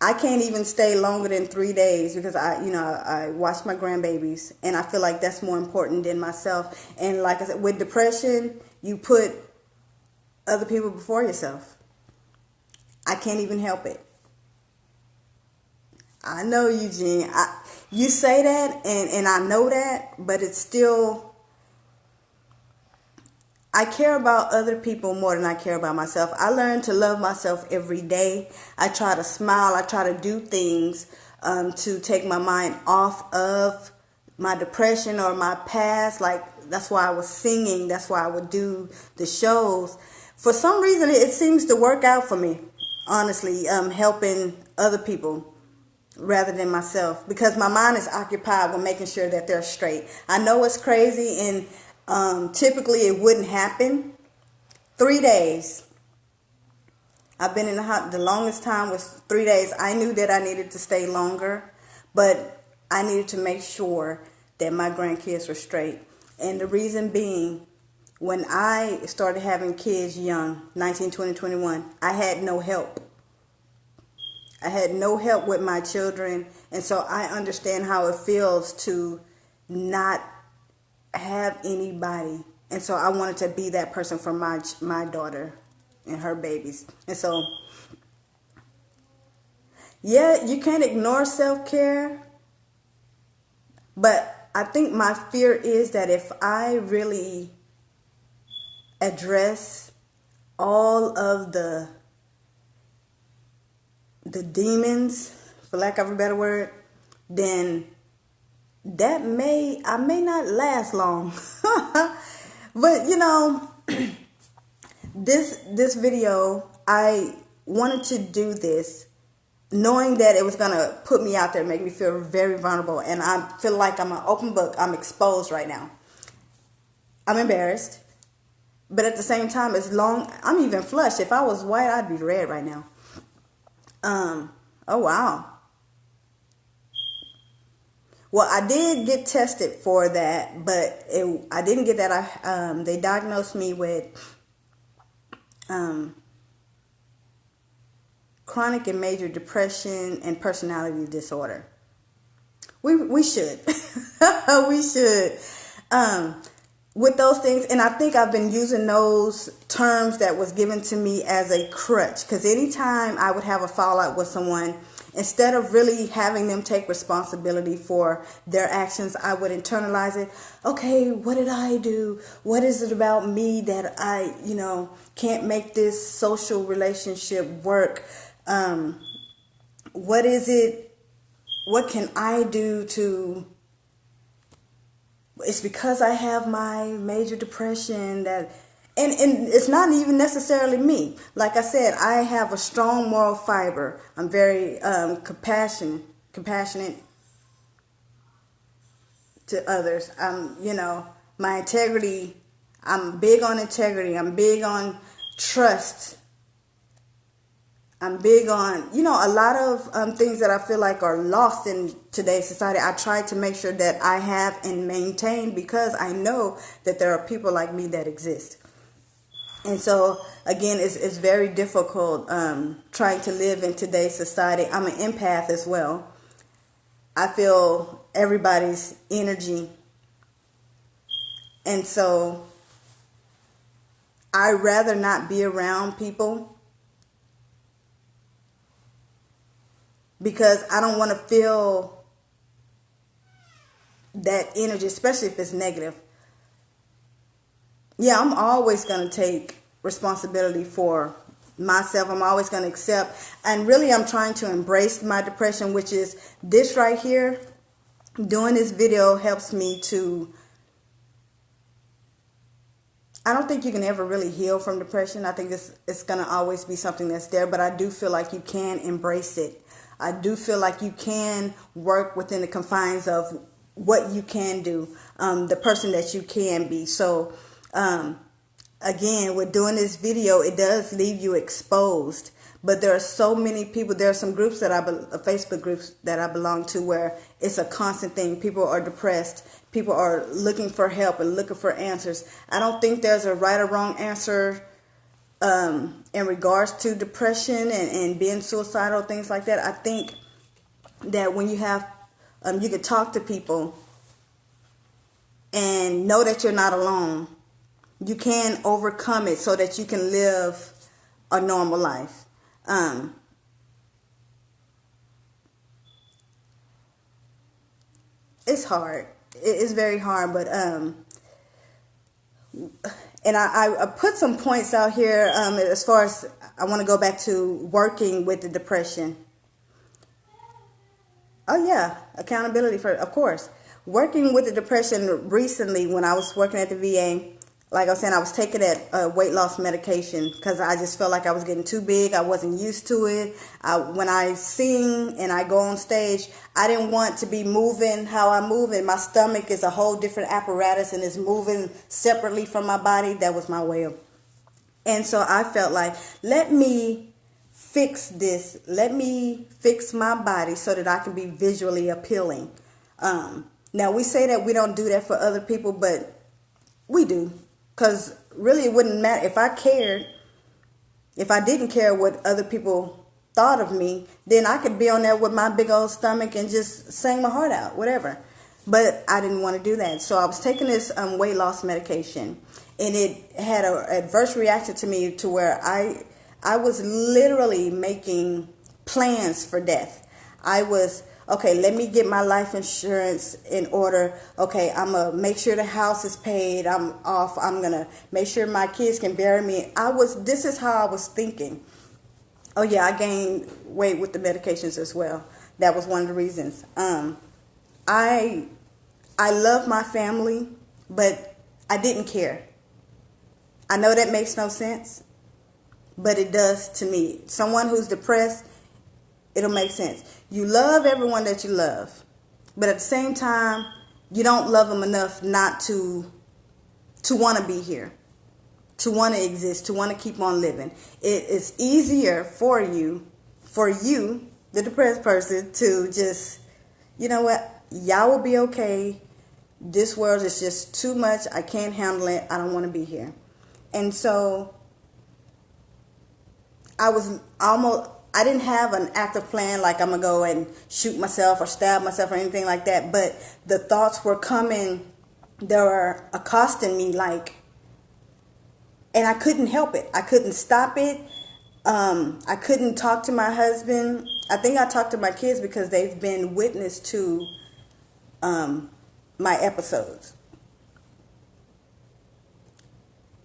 I can't even stay longer than 3 days because I watch my grandbabies, and I feel like that's more important than myself. And like I said, with depression, you put other people before yourself. I can't even help it. I know, Eugene. You say that, and I know that, but it's still, I care about other people more than I care about myself. I learn to love myself every day. I try to smile. I try to do things to take my mind off of my depression or my past. Like, that's why I was singing. That's why I would do the shows. For some reason, it seems to work out for me, honestly, helping other people rather than myself, because my mind is occupied with making sure that they're straight. I know it's crazy, and typically it wouldn't happen. 3 days. I've been in the longest time was 3 days. I knew that I needed to stay longer, but I needed to make sure that my grandkids were straight. And the reason being, when I started having kids young, 19, 20, 21, I had no help. I had no help with my children, and so I understand how it feels to not have anybody. And so I wanted to be that person for my daughter and her babies. And so, yeah, you can't ignore self-care, but I think my fear is that if I really address all of the demons, for lack of a better word, then I may not last long. But this video, I wanted to do this knowing that it was going to put me out there, make me feel very vulnerable. And I feel like I'm an open book. I'm exposed right now. I'm embarrassed. But at the same time, I'm even flushed. If I was white, I'd be red right now. Oh wow. Well, I did get tested for that, but I didn't get that. They diagnosed me with chronic and major depression and personality disorder. We should. We should. With those things, and I think I've been using those terms that was given to me as a crutch, because anytime I would have a fallout with someone, instead of really having them take responsibility for their actions, I would internalize it. Okay, what did I do? What is it about me that I, can't make this social relationship work? What is it? What can I do to... It's because I have my major depression that... And it's not even necessarily me. Like I said, I have a strong moral fiber. I'm very compassionate to others. My integrity, I'm big on integrity. I'm big on trust. I'm big on, a lot of things that I feel like are lost in today's society. I try to make sure that I have and maintain, because I know that there are people like me that exist. And so, again, it's very difficult trying to live in today's society. I'm an empath as well. I feel everybody's energy. And so, I'd rather not be around people, because I don't want to feel that energy, especially if it's negative. Yeah, I'm always going to take responsibility for myself. I'm always going to accept. And really, I'm trying to embrace my depression, which is this right here. Doing this video helps me to... I don't think you can ever really heal from depression. I think it's going to always be something that's there. But I do feel like you can embrace it. I do feel like you can work within the confines of what you can do, the person that you can be. So... again, with doing this video, it does leave you exposed. But there are so many people. There are some groups Facebook groups that I belong to, where it's a constant thing. People are depressed. People are looking for help and looking for answers. I don't think there's a right or wrong answer in regards to depression and being suicidal, things like that. I think that when you have, you can talk to people and know that you're not alone. You can overcome it so that you can live a normal life. It's hard. It's very hard, but and I put some points out here as far as I want to go back to working with the depression. Oh yeah, accountability of course. Working with the depression recently, when I was working at the VA. Like I was saying, I was taking that weight loss medication because I just felt like I was getting too big. I wasn't used to it. When I sing and I go on stage, I didn't want to be moving how I move. And my stomach is a whole different apparatus and is moving separately from my body. That was my way of. And so I felt like, let me fix this. Let me fix my body so that I can be visually appealing. Now, we say that we don't do that for other people, but we do. Because really it wouldn't matter if I cared. If I didn't care what other people thought of me, then I could be on there with my big old stomach and just sing my heart out, whatever. But I didn't want to do that. So I was taking this weight loss medication, and it had an adverse reaction to me to where I was literally making plans for death. I was... Okay, let me get my life insurance in order. Okay, I'm going to make sure the house is paid. I'm off. I'm going to make sure my kids can bury me. This is how I was thinking. Oh yeah, I gained weight with the medications as well. That was one of the reasons. I love my family, but I didn't care. I know that makes no sense, but it does to me. Someone who's depressed, it'll make sense. You love everyone that you love, but at the same time, you don't love them enough not to want to be here, to want to exist, to want to keep on living. It is easier for you, the depressed person, to just, you know what, y'all will be okay. This world is just too much. I can't handle it. I don't want to be here. And so I was I didn't have an active plan like I'm going to go and shoot myself or stab myself or anything like that. But the thoughts were coming. They were accosting me like, and I couldn't help it. I couldn't stop it. I couldn't talk to my husband. I think I talked to my kids because they've been witness to my episodes.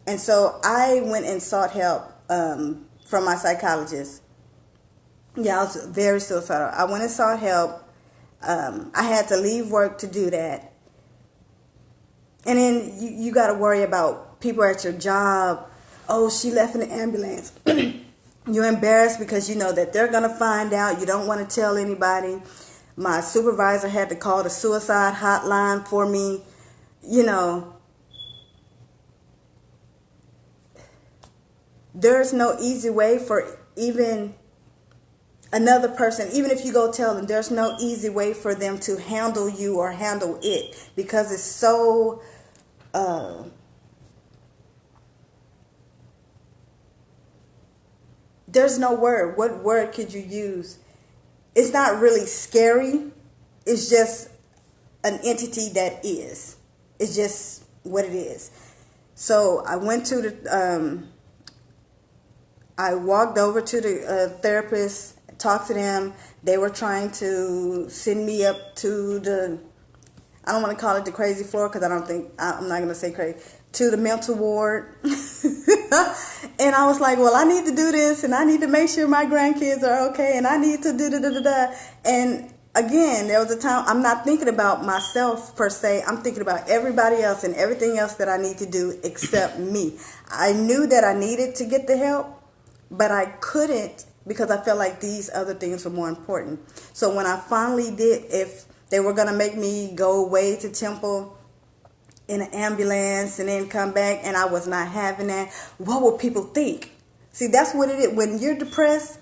And so I went and sought help from my psychologist. Yeah, I was very suicidal. I went and sought help. I had to leave work to do that. And then you got to worry about people at your job. Oh, she left in the ambulance. You're embarrassed because you know that they're going to find out. You don't want to tell anybody. My supervisor had to call the suicide hotline for me. You know, there's no easy way for even another person, even if you go tell them, there's no easy way for them to handle you or handle it because it's so there's no word. What word could you use? It's not really scary. It's just an entity that is. It's just what it is. So I went to the I walked over to the therapist, talked to them. They were trying to send me up to the, I don't want to call it the crazy floor because I'm not going to say crazy, to the mental ward. And I was like, well, I need to do this and I need to make sure my grandkids are okay and I need to do. And again, there was a time I'm not thinking about myself per se. I'm thinking about everybody else and everything else that I need to do except me. I knew that I needed to get the help, but I couldn't because I felt like these other things were more important. So when I finally did, if they were going to make me go away to Temple in an ambulance and then come back, and I was not having that, what would people think? See, that's what it is. When you're depressed,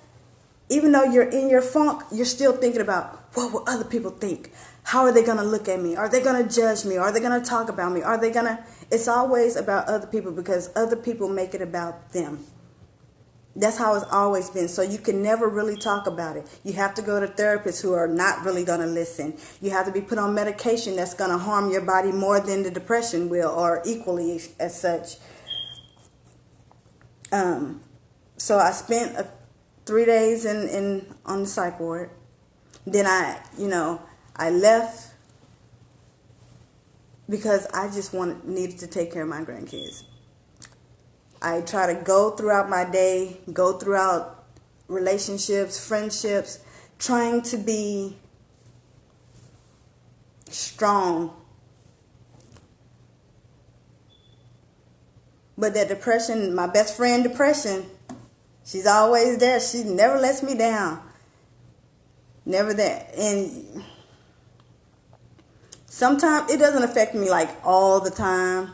even though you're in your funk, you're still thinking about, what will other people think? How are they going to look at me? Are they going to judge me? Are they going to talk about me? Are they going to... It's always about other people because other people make it about them. That's how it's always been. So you can never really talk about it. You have to go to therapists who are not really going to listen. You have to be put on medication that's going to harm your body more than the depression will, or equally as such. So I spent 3 days on the psych ward. Then I left because I just needed to take care of my grandkids. I try to go throughout my day, go throughout relationships, friendships, trying to be strong. But that depression, my best friend depression, she's always there. She never lets me down. Never there. And sometimes it doesn't affect me like all the time.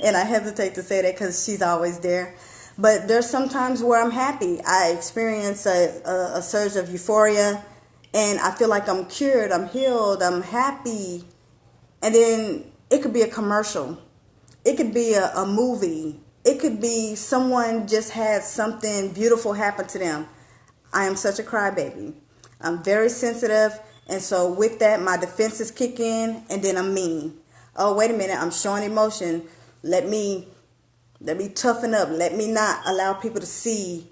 And I hesitate to say that because she's always there. But there's some times where I'm happy. I experience a surge of euphoria. And I feel like I'm cured, I'm healed, I'm happy. And then it could be a commercial. It could be a movie. It could be someone just had something beautiful happen to them. I am such a crybaby. I'm very sensitive. And so with that, my defenses kick in. And then I'm mean. Oh, wait a minute, I'm showing emotion. Let me toughen up. Let me not allow people to see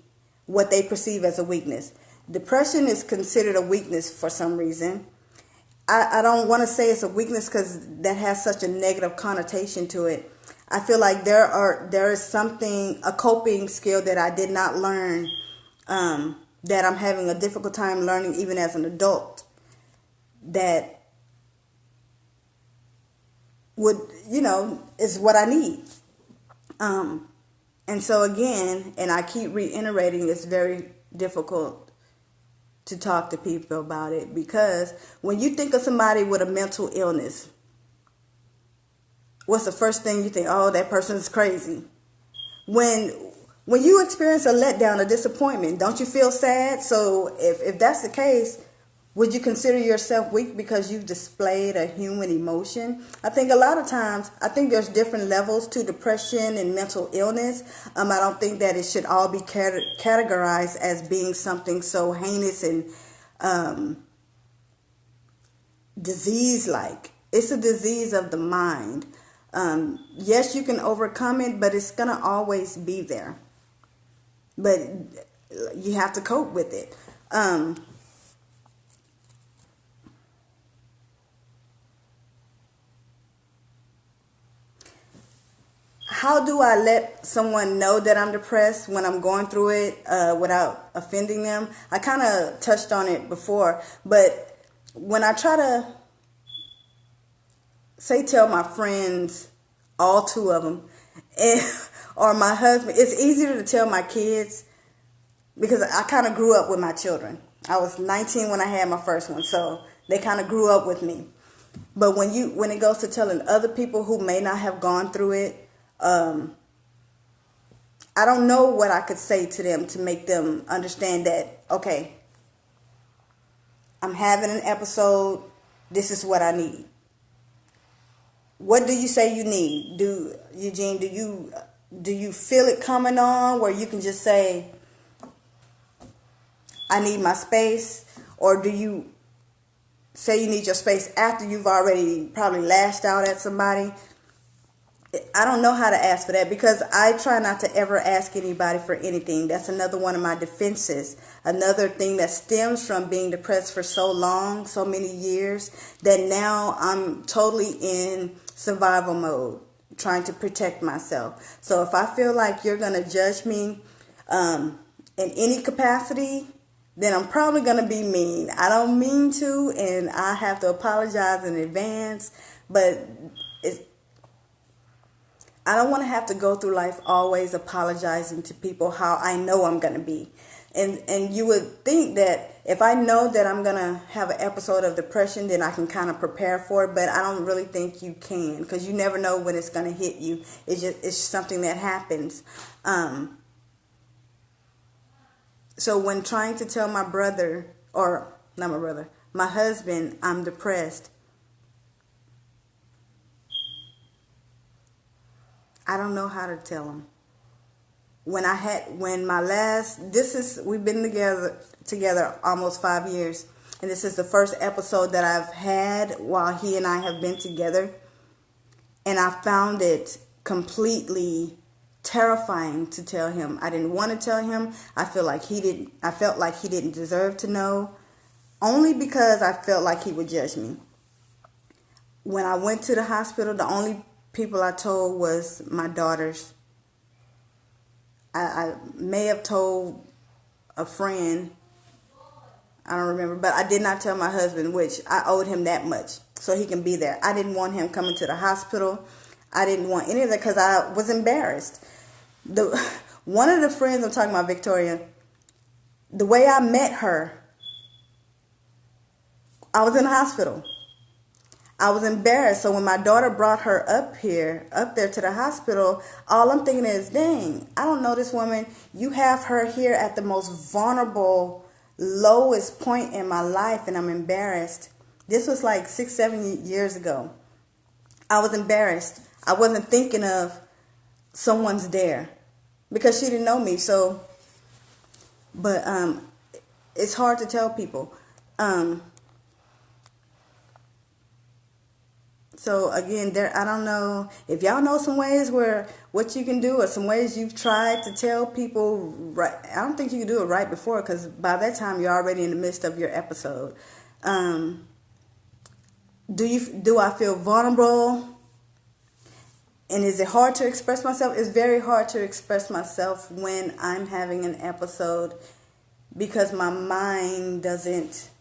what they perceive as a weakness. Depression is considered a weakness for some reason. I don't want to say it's a weakness because that has such a negative connotation to it. I feel like there is something, a coping skill that I did not learn, that I'm having a difficult time learning even as an adult, that would, is what I need. And so again, and I keep reiterating, it's very difficult to talk to people about it because when you think of somebody with a mental illness, what's the first thing you think? Oh, that person is crazy. When you experience a letdown, a disappointment, don't you feel sad? So if that's the case, Would you consider yourself weak because you've displayed a human emotion? I think a lot of times, I think there's different levels to depression and mental illness. I don't think that it should all be categorized as being something so heinous and disease-like. It's a disease of the mind. Yes, you can overcome it, but it's going to always be there. But you have to cope with it. How do I let someone know that I'm depressed when I'm going through it without offending them? I kind of touched on it before, but when I try to tell my friends, all two of them, or my husband, it's easier to tell my kids because I kind of grew up with my children. I was 19 when I had my first one, so they kind of grew up with me. But when it goes to telling other people who may not have gone through it, I don't know what I could say to them to make them understand that, okay, I'm having an episode. This is what I need. What do you say you need? Eugene, do you feel it coming on where you can just say, I need my space? Or do you say you need your space after you've already probably lashed out at somebody? I don't know how to ask for that because I try not to ever ask anybody for anything. That's another one of my defenses. Another thing that stems from being depressed for so long, so many years, that now I'm totally in survival mode, trying to protect myself. So if I feel like you're going to judge me in any capacity, then I'm probably going to be mean. I don't mean to, and I have to apologize in advance, but I don't want to have to go through life always apologizing to people how I know I'm going to be. And you would think that if I know that I'm going to have an episode of depression, then I can kind of prepare for it. But I don't really think you can, because you never know when it's going to hit you. It's something that happens. So when trying to tell my brother, or not my brother, my husband, I'm depressed, I don't know how to tell him. We've been together almost 5 years, and this is the first episode that I've had while he and I have been together, and I found it completely terrifying to tell him. I didn't want to tell him. I felt like he didn't deserve to know, only because I felt like he would judge me. When I went to the hospital, the only people I told was my daughters. I may have told a friend, I don't remember, but I did not tell my husband, which I owed him that much so he can be there. I didn't want him coming to the hospital. I didn't want any of that because I was embarrassed. One of the friends, I'm talking about Victoria, the way I met her, I was in the hospital. I was embarrassed. So when my daughter brought her up there to the hospital, all I'm thinking is, dang, I don't know this woman. You have her here at the most vulnerable, lowest point in my life, and I'm embarrassed. This was like 6-7 years ago. I was embarrassed. I wasn't thinking of someone's there because she didn't know me. So, but it's hard to tell people. So again, I don't know if y'all know some ways where what you can do, or some ways you've tried to tell people. Right, I don't think you can do it right before, because by that time you're already in the midst of your episode. Do I feel vulnerable? And is it hard to express myself? It's very hard to express myself when I'm having an episode, because my mind doesn't.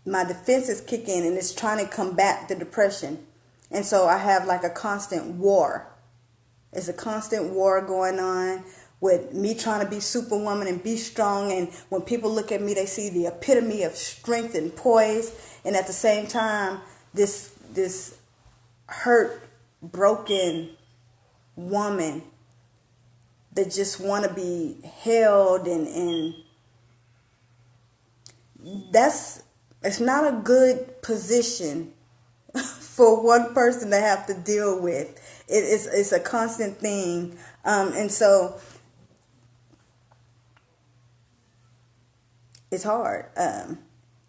My defenses kick in, and it's trying to combat the depression. And so I have like a constant war. It's a constant war going on with me trying to be superwoman and be strong. And when people look at me, they see the epitome of strength and poise. And at the same time, this hurt, broken woman that just want to be held and it's not a good position for one person to have to deal with. It's a constant thing, and so it's hard. And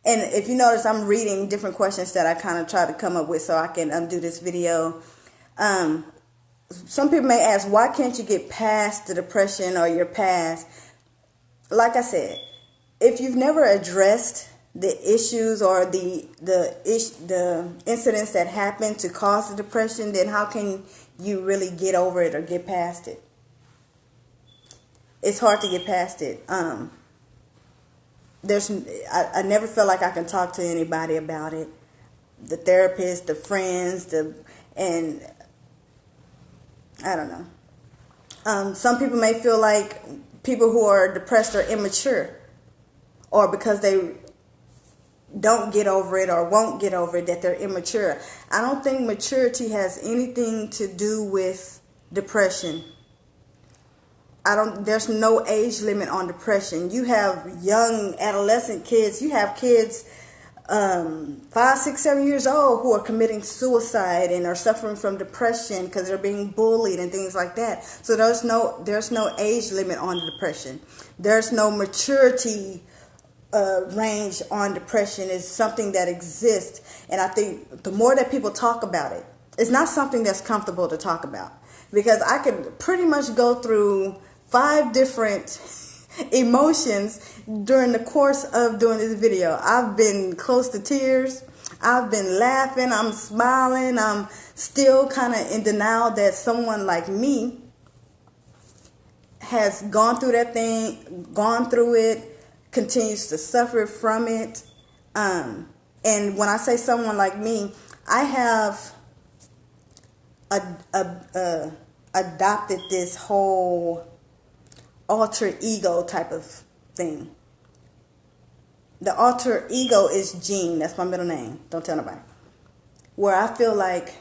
if you notice, I'm reading different questions that I kind of try to come up with so I can do this video. Some people may ask, why can't you get past the depression or your past? Like I said, if you've never addressed the issues or the incidents that happen to cause the depression, then how can you really get over it or get past it? It's hard to get past it. I never feel like I can talk to anybody about it. The therapist, the friends, and I don't know. Some people may feel like people who are depressed are immature, or because they don't get over it or won't get over it, that they're immature. I don't think maturity has anything to do with depression. There's no age limit on depression. You have young adolescent kids. You have kids 5, 6, 7 years old who are committing suicide and are suffering from depression because they're being bullied and things like that. So there's no age limit on depression. There's no maturity range on depression. Is something that exists, and I think the more that people talk about it, it's not something that's comfortable to talk about, because I could pretty much go through 5 different emotions during the course of doing this video. I've been close to tears. I've been laughing. I'm smiling. I'm still kind of in denial that someone like me has gone through that thing, gone through it, continues to suffer from it. And when I say someone like me, I have adopted this whole alter ego type of thing. The alter ego is Jean. That's my middle name. Don't tell nobody. Where I feel like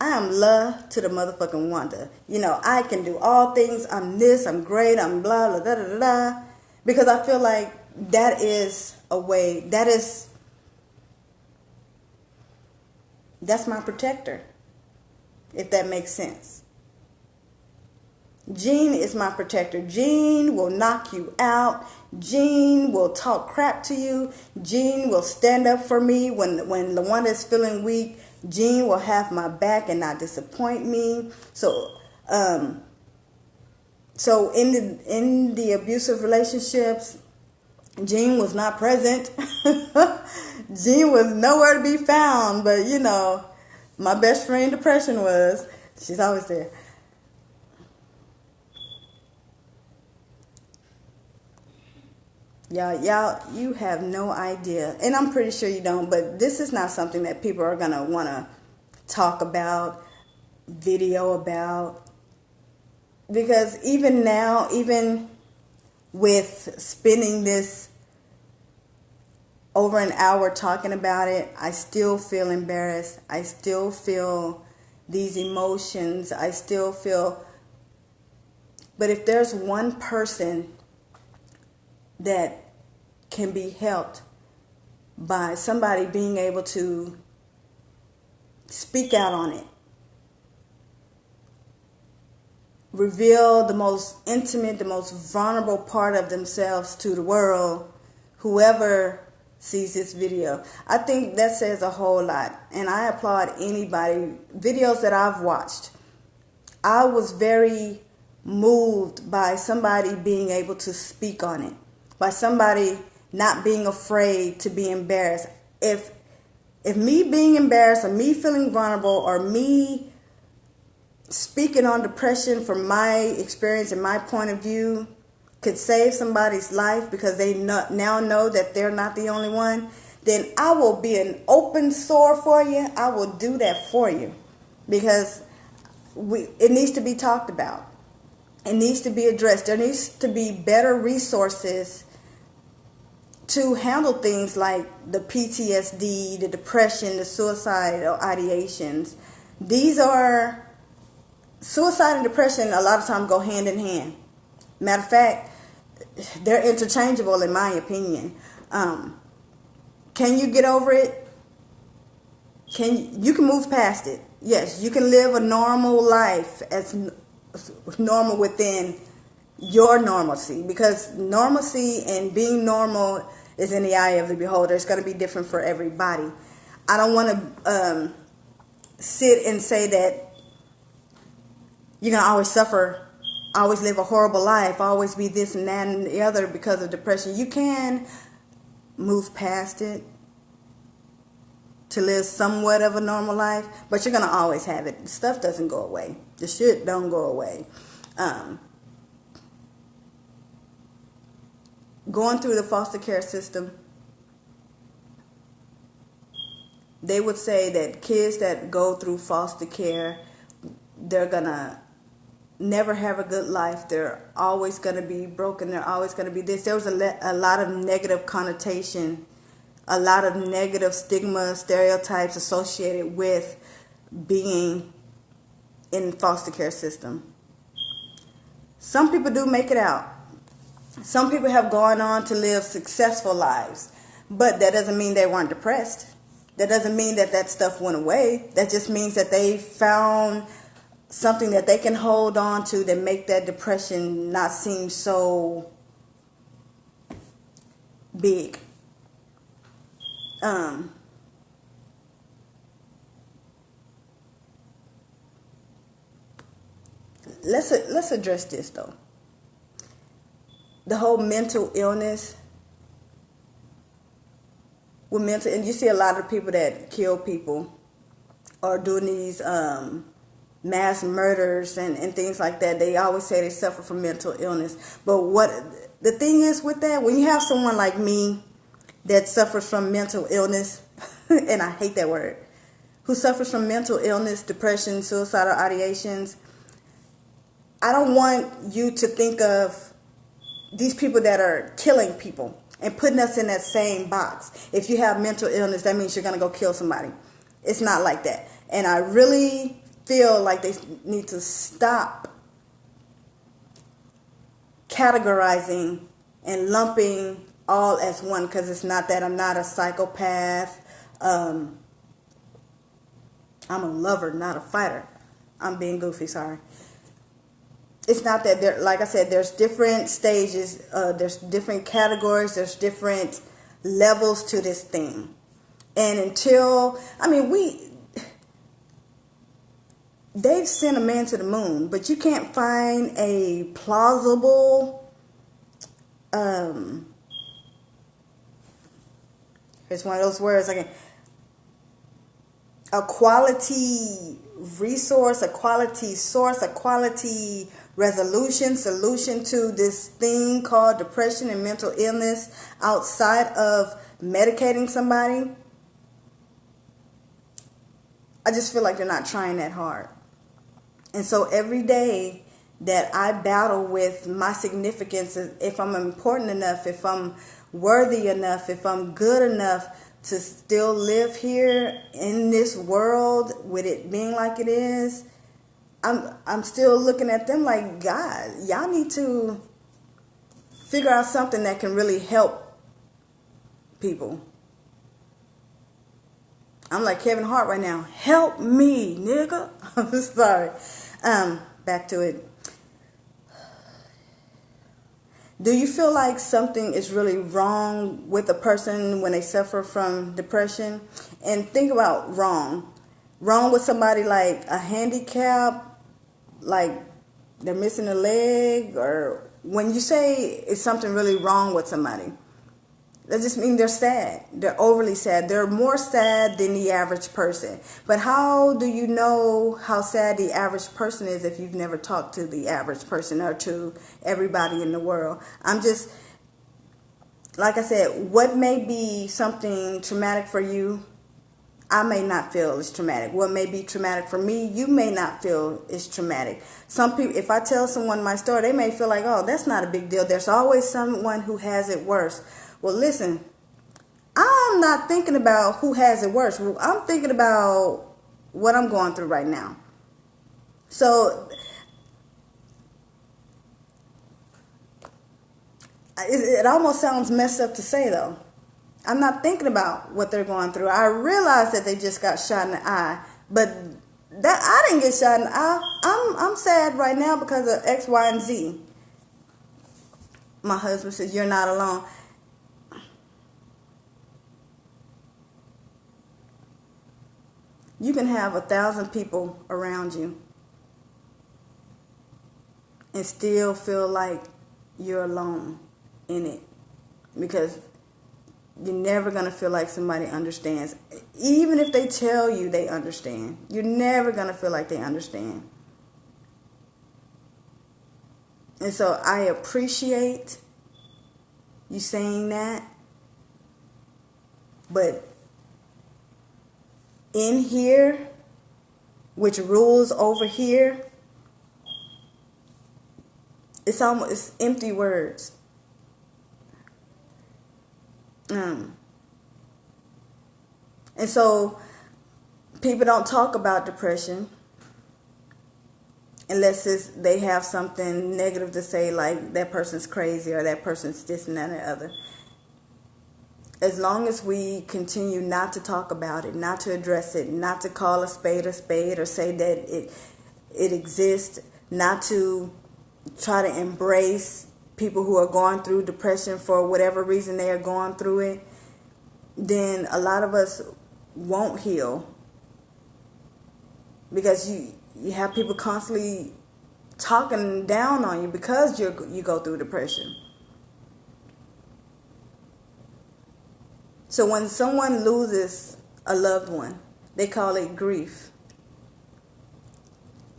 I am love to the motherfucking Wanda. You know, I can do all things. I'm this. I'm great. I'm blah, blah, da, da, da, da. Because I feel like that is a way, that's my protector, if that makes sense. Jean is my protector. Jean will knock you out. Jean will talk crap to you. Jean will stand up for me when the one that's feeling weak. Jean will have my back and not disappoint me. So in the abusive relationships, Jean was not present. Jean was nowhere to be found. But, you know, my best friend depression was. She's always there. Y'all, you have no idea. And I'm pretty sure you don't. But this is not something that people are going to want to talk about, video about. Because even now, even with spending this over an hour talking about it, I still feel embarrassed. I still feel these emotions. I still feel. But if there's one person that can be helped by somebody being able to speak out on it, reveal the most intimate, the most vulnerable part of themselves to the world, whoever sees this video, I think that says a whole lot. And I applaud anybody. Videos that I've watched, I was very moved by somebody being able to speak on it, by somebody not being afraid to be embarrassed. If me being embarrassed or me feeling vulnerable or me speaking on depression from my experience and my point of view could save somebody's life because they now know that they're not the only one, then I will be an open sore for you. I will do that for you, because it needs to be talked about. It needs to be addressed. There needs to be better resources to handle things like the PTSD, the depression, the suicidal ideations. Suicide and depression a lot of times go hand in hand. Matter of fact, they're interchangeable in my opinion. Can you get over it? You can move past it. Yes, you can live a normal life as normal within your normalcy, because normalcy and being normal is in the eye of the beholder. It's going to be different for everybody. I don't want to sit and say that you're going to always suffer, always live a horrible life, always be this and that and the other because of depression. You can move past it to live somewhat of a normal life, but you're going to always have it. Stuff doesn't go away. The shit don't go away. Going through the foster care system, they would say that kids that go through foster care, they're going to never have a good life. They're always going to be broken. They're always going to be this. There was a lot of negative connotation, a lot of negative stigma, stereotypes associated with being in foster care system. Some people do make it out. Some people have gone on to live successful lives, but that doesn't mean they weren't depressed. That doesn't mean that stuff went away. That just means that they found something that they can hold on to that make that depression not seem so big. Let's address this though. The whole mental illness. With mental, and you see a lot of people that kill people or doing these mass murders and things like that. They always say they suffer from mental illness. But what the thing is with that, when you have someone like me that suffers from mental illness, and I hate that word, who suffers from mental illness, depression, suicidal ideations, I don't want you to think of these people that are killing people and putting us in that same box. If you have mental illness, that means you're going to go kill somebody. It's not like that. And I really feel like they need to stop categorizing and lumping all as one, because it's not that. I'm not a psychopath. I'm a lover, not a fighter. I'm being goofy, sorry. It's not that there, like I said, there's different stages, there's different categories, there's different levels to this thing. And until, they've sent a man to the moon, but you can't find a plausible, here's one of those words again, a quality resource, a quality source, a quality solution to this thing called depression and mental illness outside of medicating somebody. I just feel like they're not trying that hard. And so every day that I battle with my significance, if I'm important enough, if I'm worthy enough, if I'm good enough to still live here in this world with it being like it is, I'm still looking at them like, God, y'all need to figure out something that can really help people. I'm like Kevin Hart right now. Help me, nigga. I'm sorry. Back to it. Do you feel like something is really wrong with a person when they suffer from depression? And think about wrong. Wrong with somebody like a handicap, like they're missing a leg, or when you say it's something really wrong with somebody, that just means they're sad. They're overly sad. They're more sad than the average person. But how do you know how sad the average person is if you've never talked to the average person or to everybody in the world? I'm just, like I said, what may be something traumatic for you, I may not feel is traumatic. What may be traumatic for me, you may not feel is traumatic. Some people, if I tell someone my story, they may feel like, oh, that's not a big deal. There's always someone who has it worse. Well, listen, I'm not thinking about who has it worse. I'm thinking about what I'm going through right now. So it almost sounds messed up to say, though. I'm not thinking about what they're going through. I realize that they just got shot in the eye, but that I didn't get shot in the eye. I'm sad right now because of X, Y, and Z. My husband says, "You're not alone." You can have 1,000 people around you and still feel like you're alone in it, because you're never going to feel like somebody understands. Even if they tell you they understand, you're never going to feel like they understand. And so I appreciate you saying that. But in here, which rules over here, it's empty words. And so people don't talk about depression unless they have something negative to say, like that person's crazy or that person's this and that and the other. As long as we continue not to talk about it, not to address it, not to call a spade, or say that it exists, not to try to embrace people who are going through depression for whatever reason they are going through it, then a lot of us won't heal, because you have people constantly talking down on you because you go through depression. So when someone loses a loved one, they call it grief.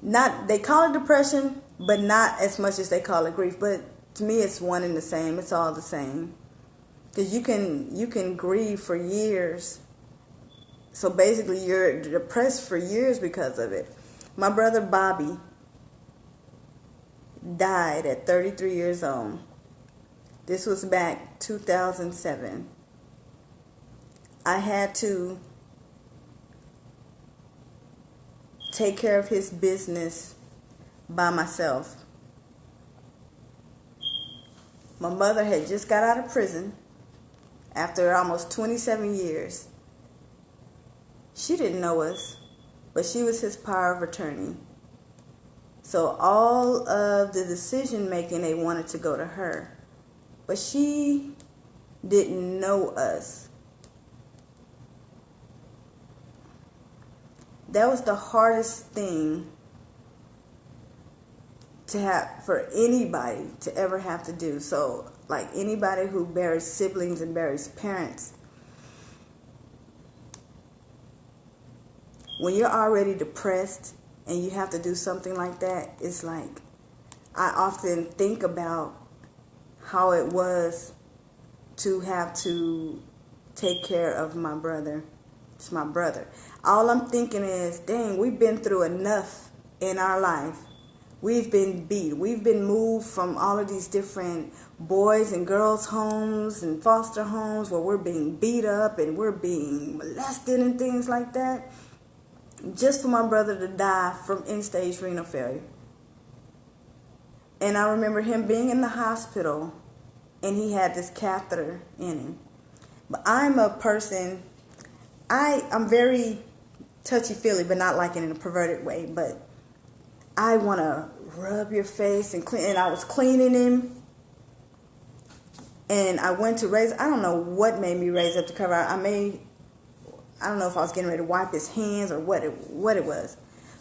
They call it depression, but not as much as they call it grief. But to me, it's one and the same. It's all the same. Because you can grieve for years. So basically, you're depressed for years because of it. My brother Bobby died at 33 years old. This was back 2007. I had to take care of his business by myself. My mother had just got out of prison after almost 27 years. She didn't know us, but she was his power of attorney. So all of the decision making, they wanted to go to her. But she didn't know us. That was the hardest thing to have for anybody to ever have to do. So, like anybody who buries siblings and buries parents, when you're already depressed and you have to do something like that, it's like, I often think about how it was to have to take care of my brother. It's my brother. All I'm thinking is, dang, we've been through enough in our life. We've been beat. We've been moved from all of these different boys and girls homes and foster homes where we're being beat up and we're being molested and things like that, just for my brother to die from end-stage renal failure. And I remember him being in the hospital and he had this catheter in him. But I'm a person, I'm very touchy-feely, but not like in a perverted way. But I want to rub your face and clean. And I was cleaning him. And I went to raise, I don't know what made me raise up the cover. I don't know if I was getting ready to wipe his hands or what it was.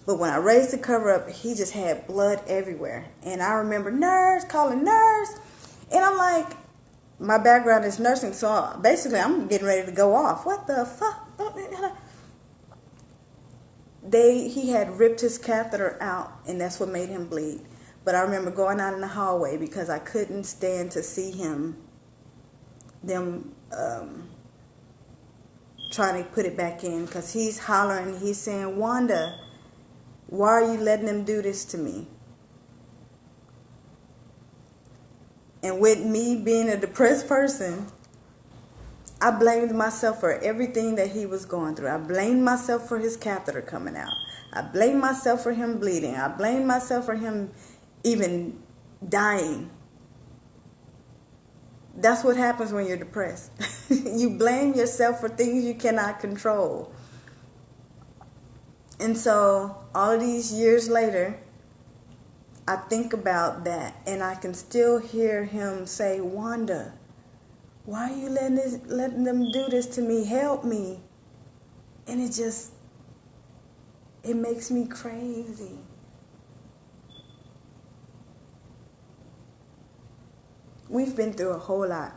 But when I raised the cover up, he just had blood everywhere. And I remember calling nurse. And I'm like, my background is nursing, so basically I'm getting ready to go off. What the fuck? He had ripped his catheter out, and that's what made him bleed. But I remember going out in the hallway because I couldn't stand to see them trying to put it back in, because he's hollering, he's saying, "Wanda, why are you letting them do this to me?" And with me being a depressed person, I blamed myself for everything that he was going through. I blamed myself for his catheter coming out. I blamed myself for him bleeding. I blamed myself for him even dying. That's what happens when you're depressed. You blame yourself for things you cannot control. And so all of these years later, I think about that, and I can still hear him say, Wanda, why are you letting them do this to me? Help me. And it makes me crazy. We've been through a whole lot.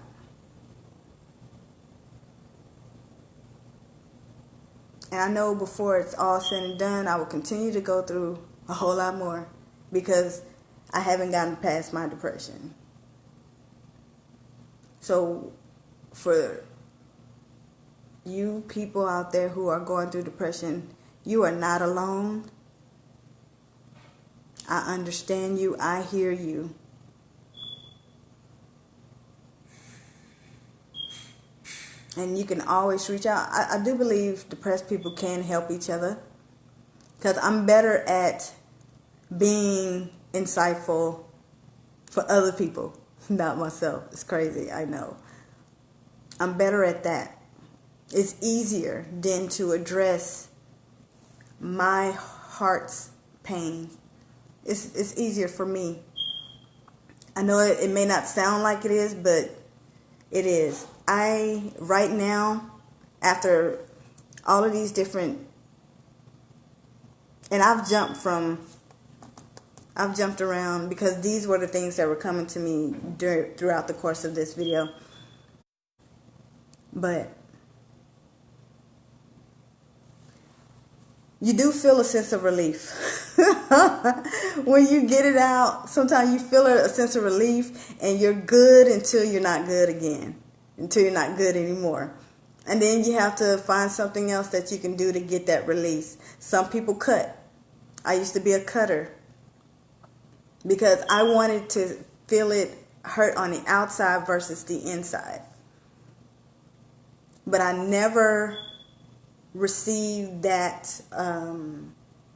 And I know before it's all said and done, I will continue to go through a whole lot more because I haven't gotten past my depression. So for you people out there who are going through depression, you are not alone. I understand you. I hear you. And you can always reach out. I do believe depressed people can help each other, because I'm better at being insightful for other people, not myself. It's crazy, I know. I'm better at that. It's easier than to address my heart's pain. It's easier for me. I know it may not sound like it is, but it is. Right now, after all of these different, and I've jumped around because these were the things that were coming to me throughout the course of this video. But you do feel a sense of relief. When you get it out, sometimes you feel a sense of relief, and you're good until you're not good again. Until you're not good anymore. And then you have to find something else that you can do to get that release. Some people cut. I used to be a cutter because I wanted to feel it hurt on the outside versus the inside. But I never received that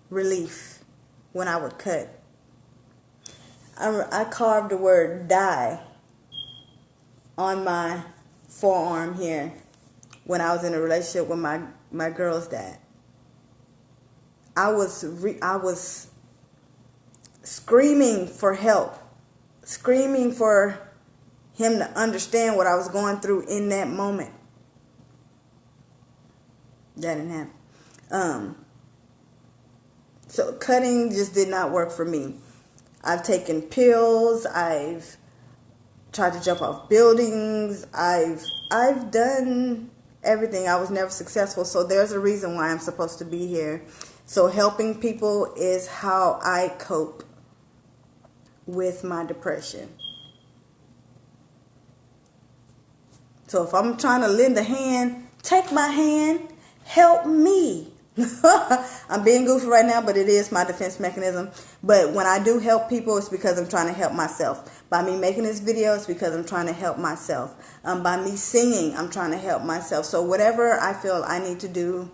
relief when I would cut. I carved the word die on my forearm here when I was in a relationship with my girl's dad. I was screaming for help, screaming for him to understand what I was going through in that moment. That didn't happen. So cutting just did not work for me. I've taken pills. I've tried to jump off buildings. I've done everything. I was never successful. So there's a reason why I'm supposed to be here. So helping people is how I cope with my depression. So if I'm trying to lend a hand, take my hand, help me. I'm being goofy right now, but it is my defense mechanism. But when I do help people, it's because I'm trying to help myself. By me making this video, it's because I'm trying to help myself. By me singing, I'm trying to help myself. So whatever I feel I need to do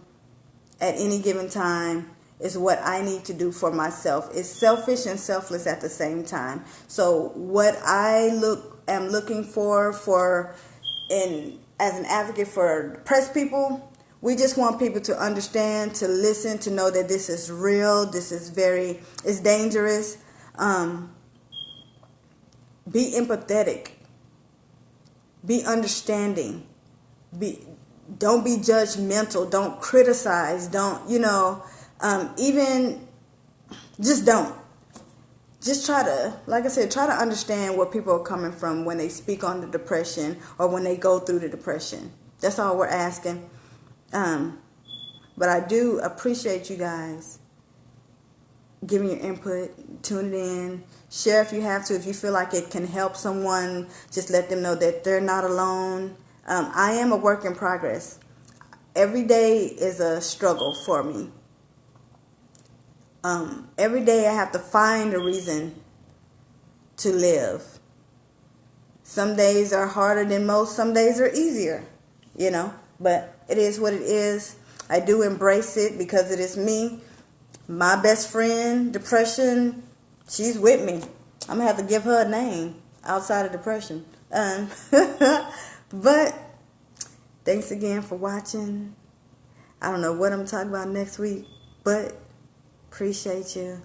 at any given time is what I need to do for myself. It's selfish and selfless at the same time. So what I am looking for as an advocate for depressed people, we just want people to understand, to listen, to know that this is real. This is it's dangerous. Be empathetic. Be understanding. Don't be judgmental. Don't criticize. Don't, just don't. Just try to, like I said, try to understand where people are coming from when they speak on the depression or when they go through the depression. That's all we're asking. But I do appreciate you guys giving your input, tuning in, share if you have to. If you feel like it can help someone, just let them know that they're not alone. I am a work in progress. Every day is a struggle for me. Every day I have to find a reason to live. Some days are harder than most. Some days are easier, but it is what it is. I do embrace it because it is me. My best friend, depression, she's with me. I'm going to have to give her a name outside of depression. But thanks again for watching. I don't know what I'm talking about next week, but appreciate you.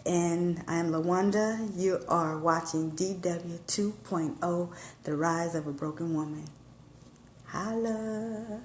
And I'm LaWanda. You are watching DW 2.0, The Rise of a Broken Woman. Holla.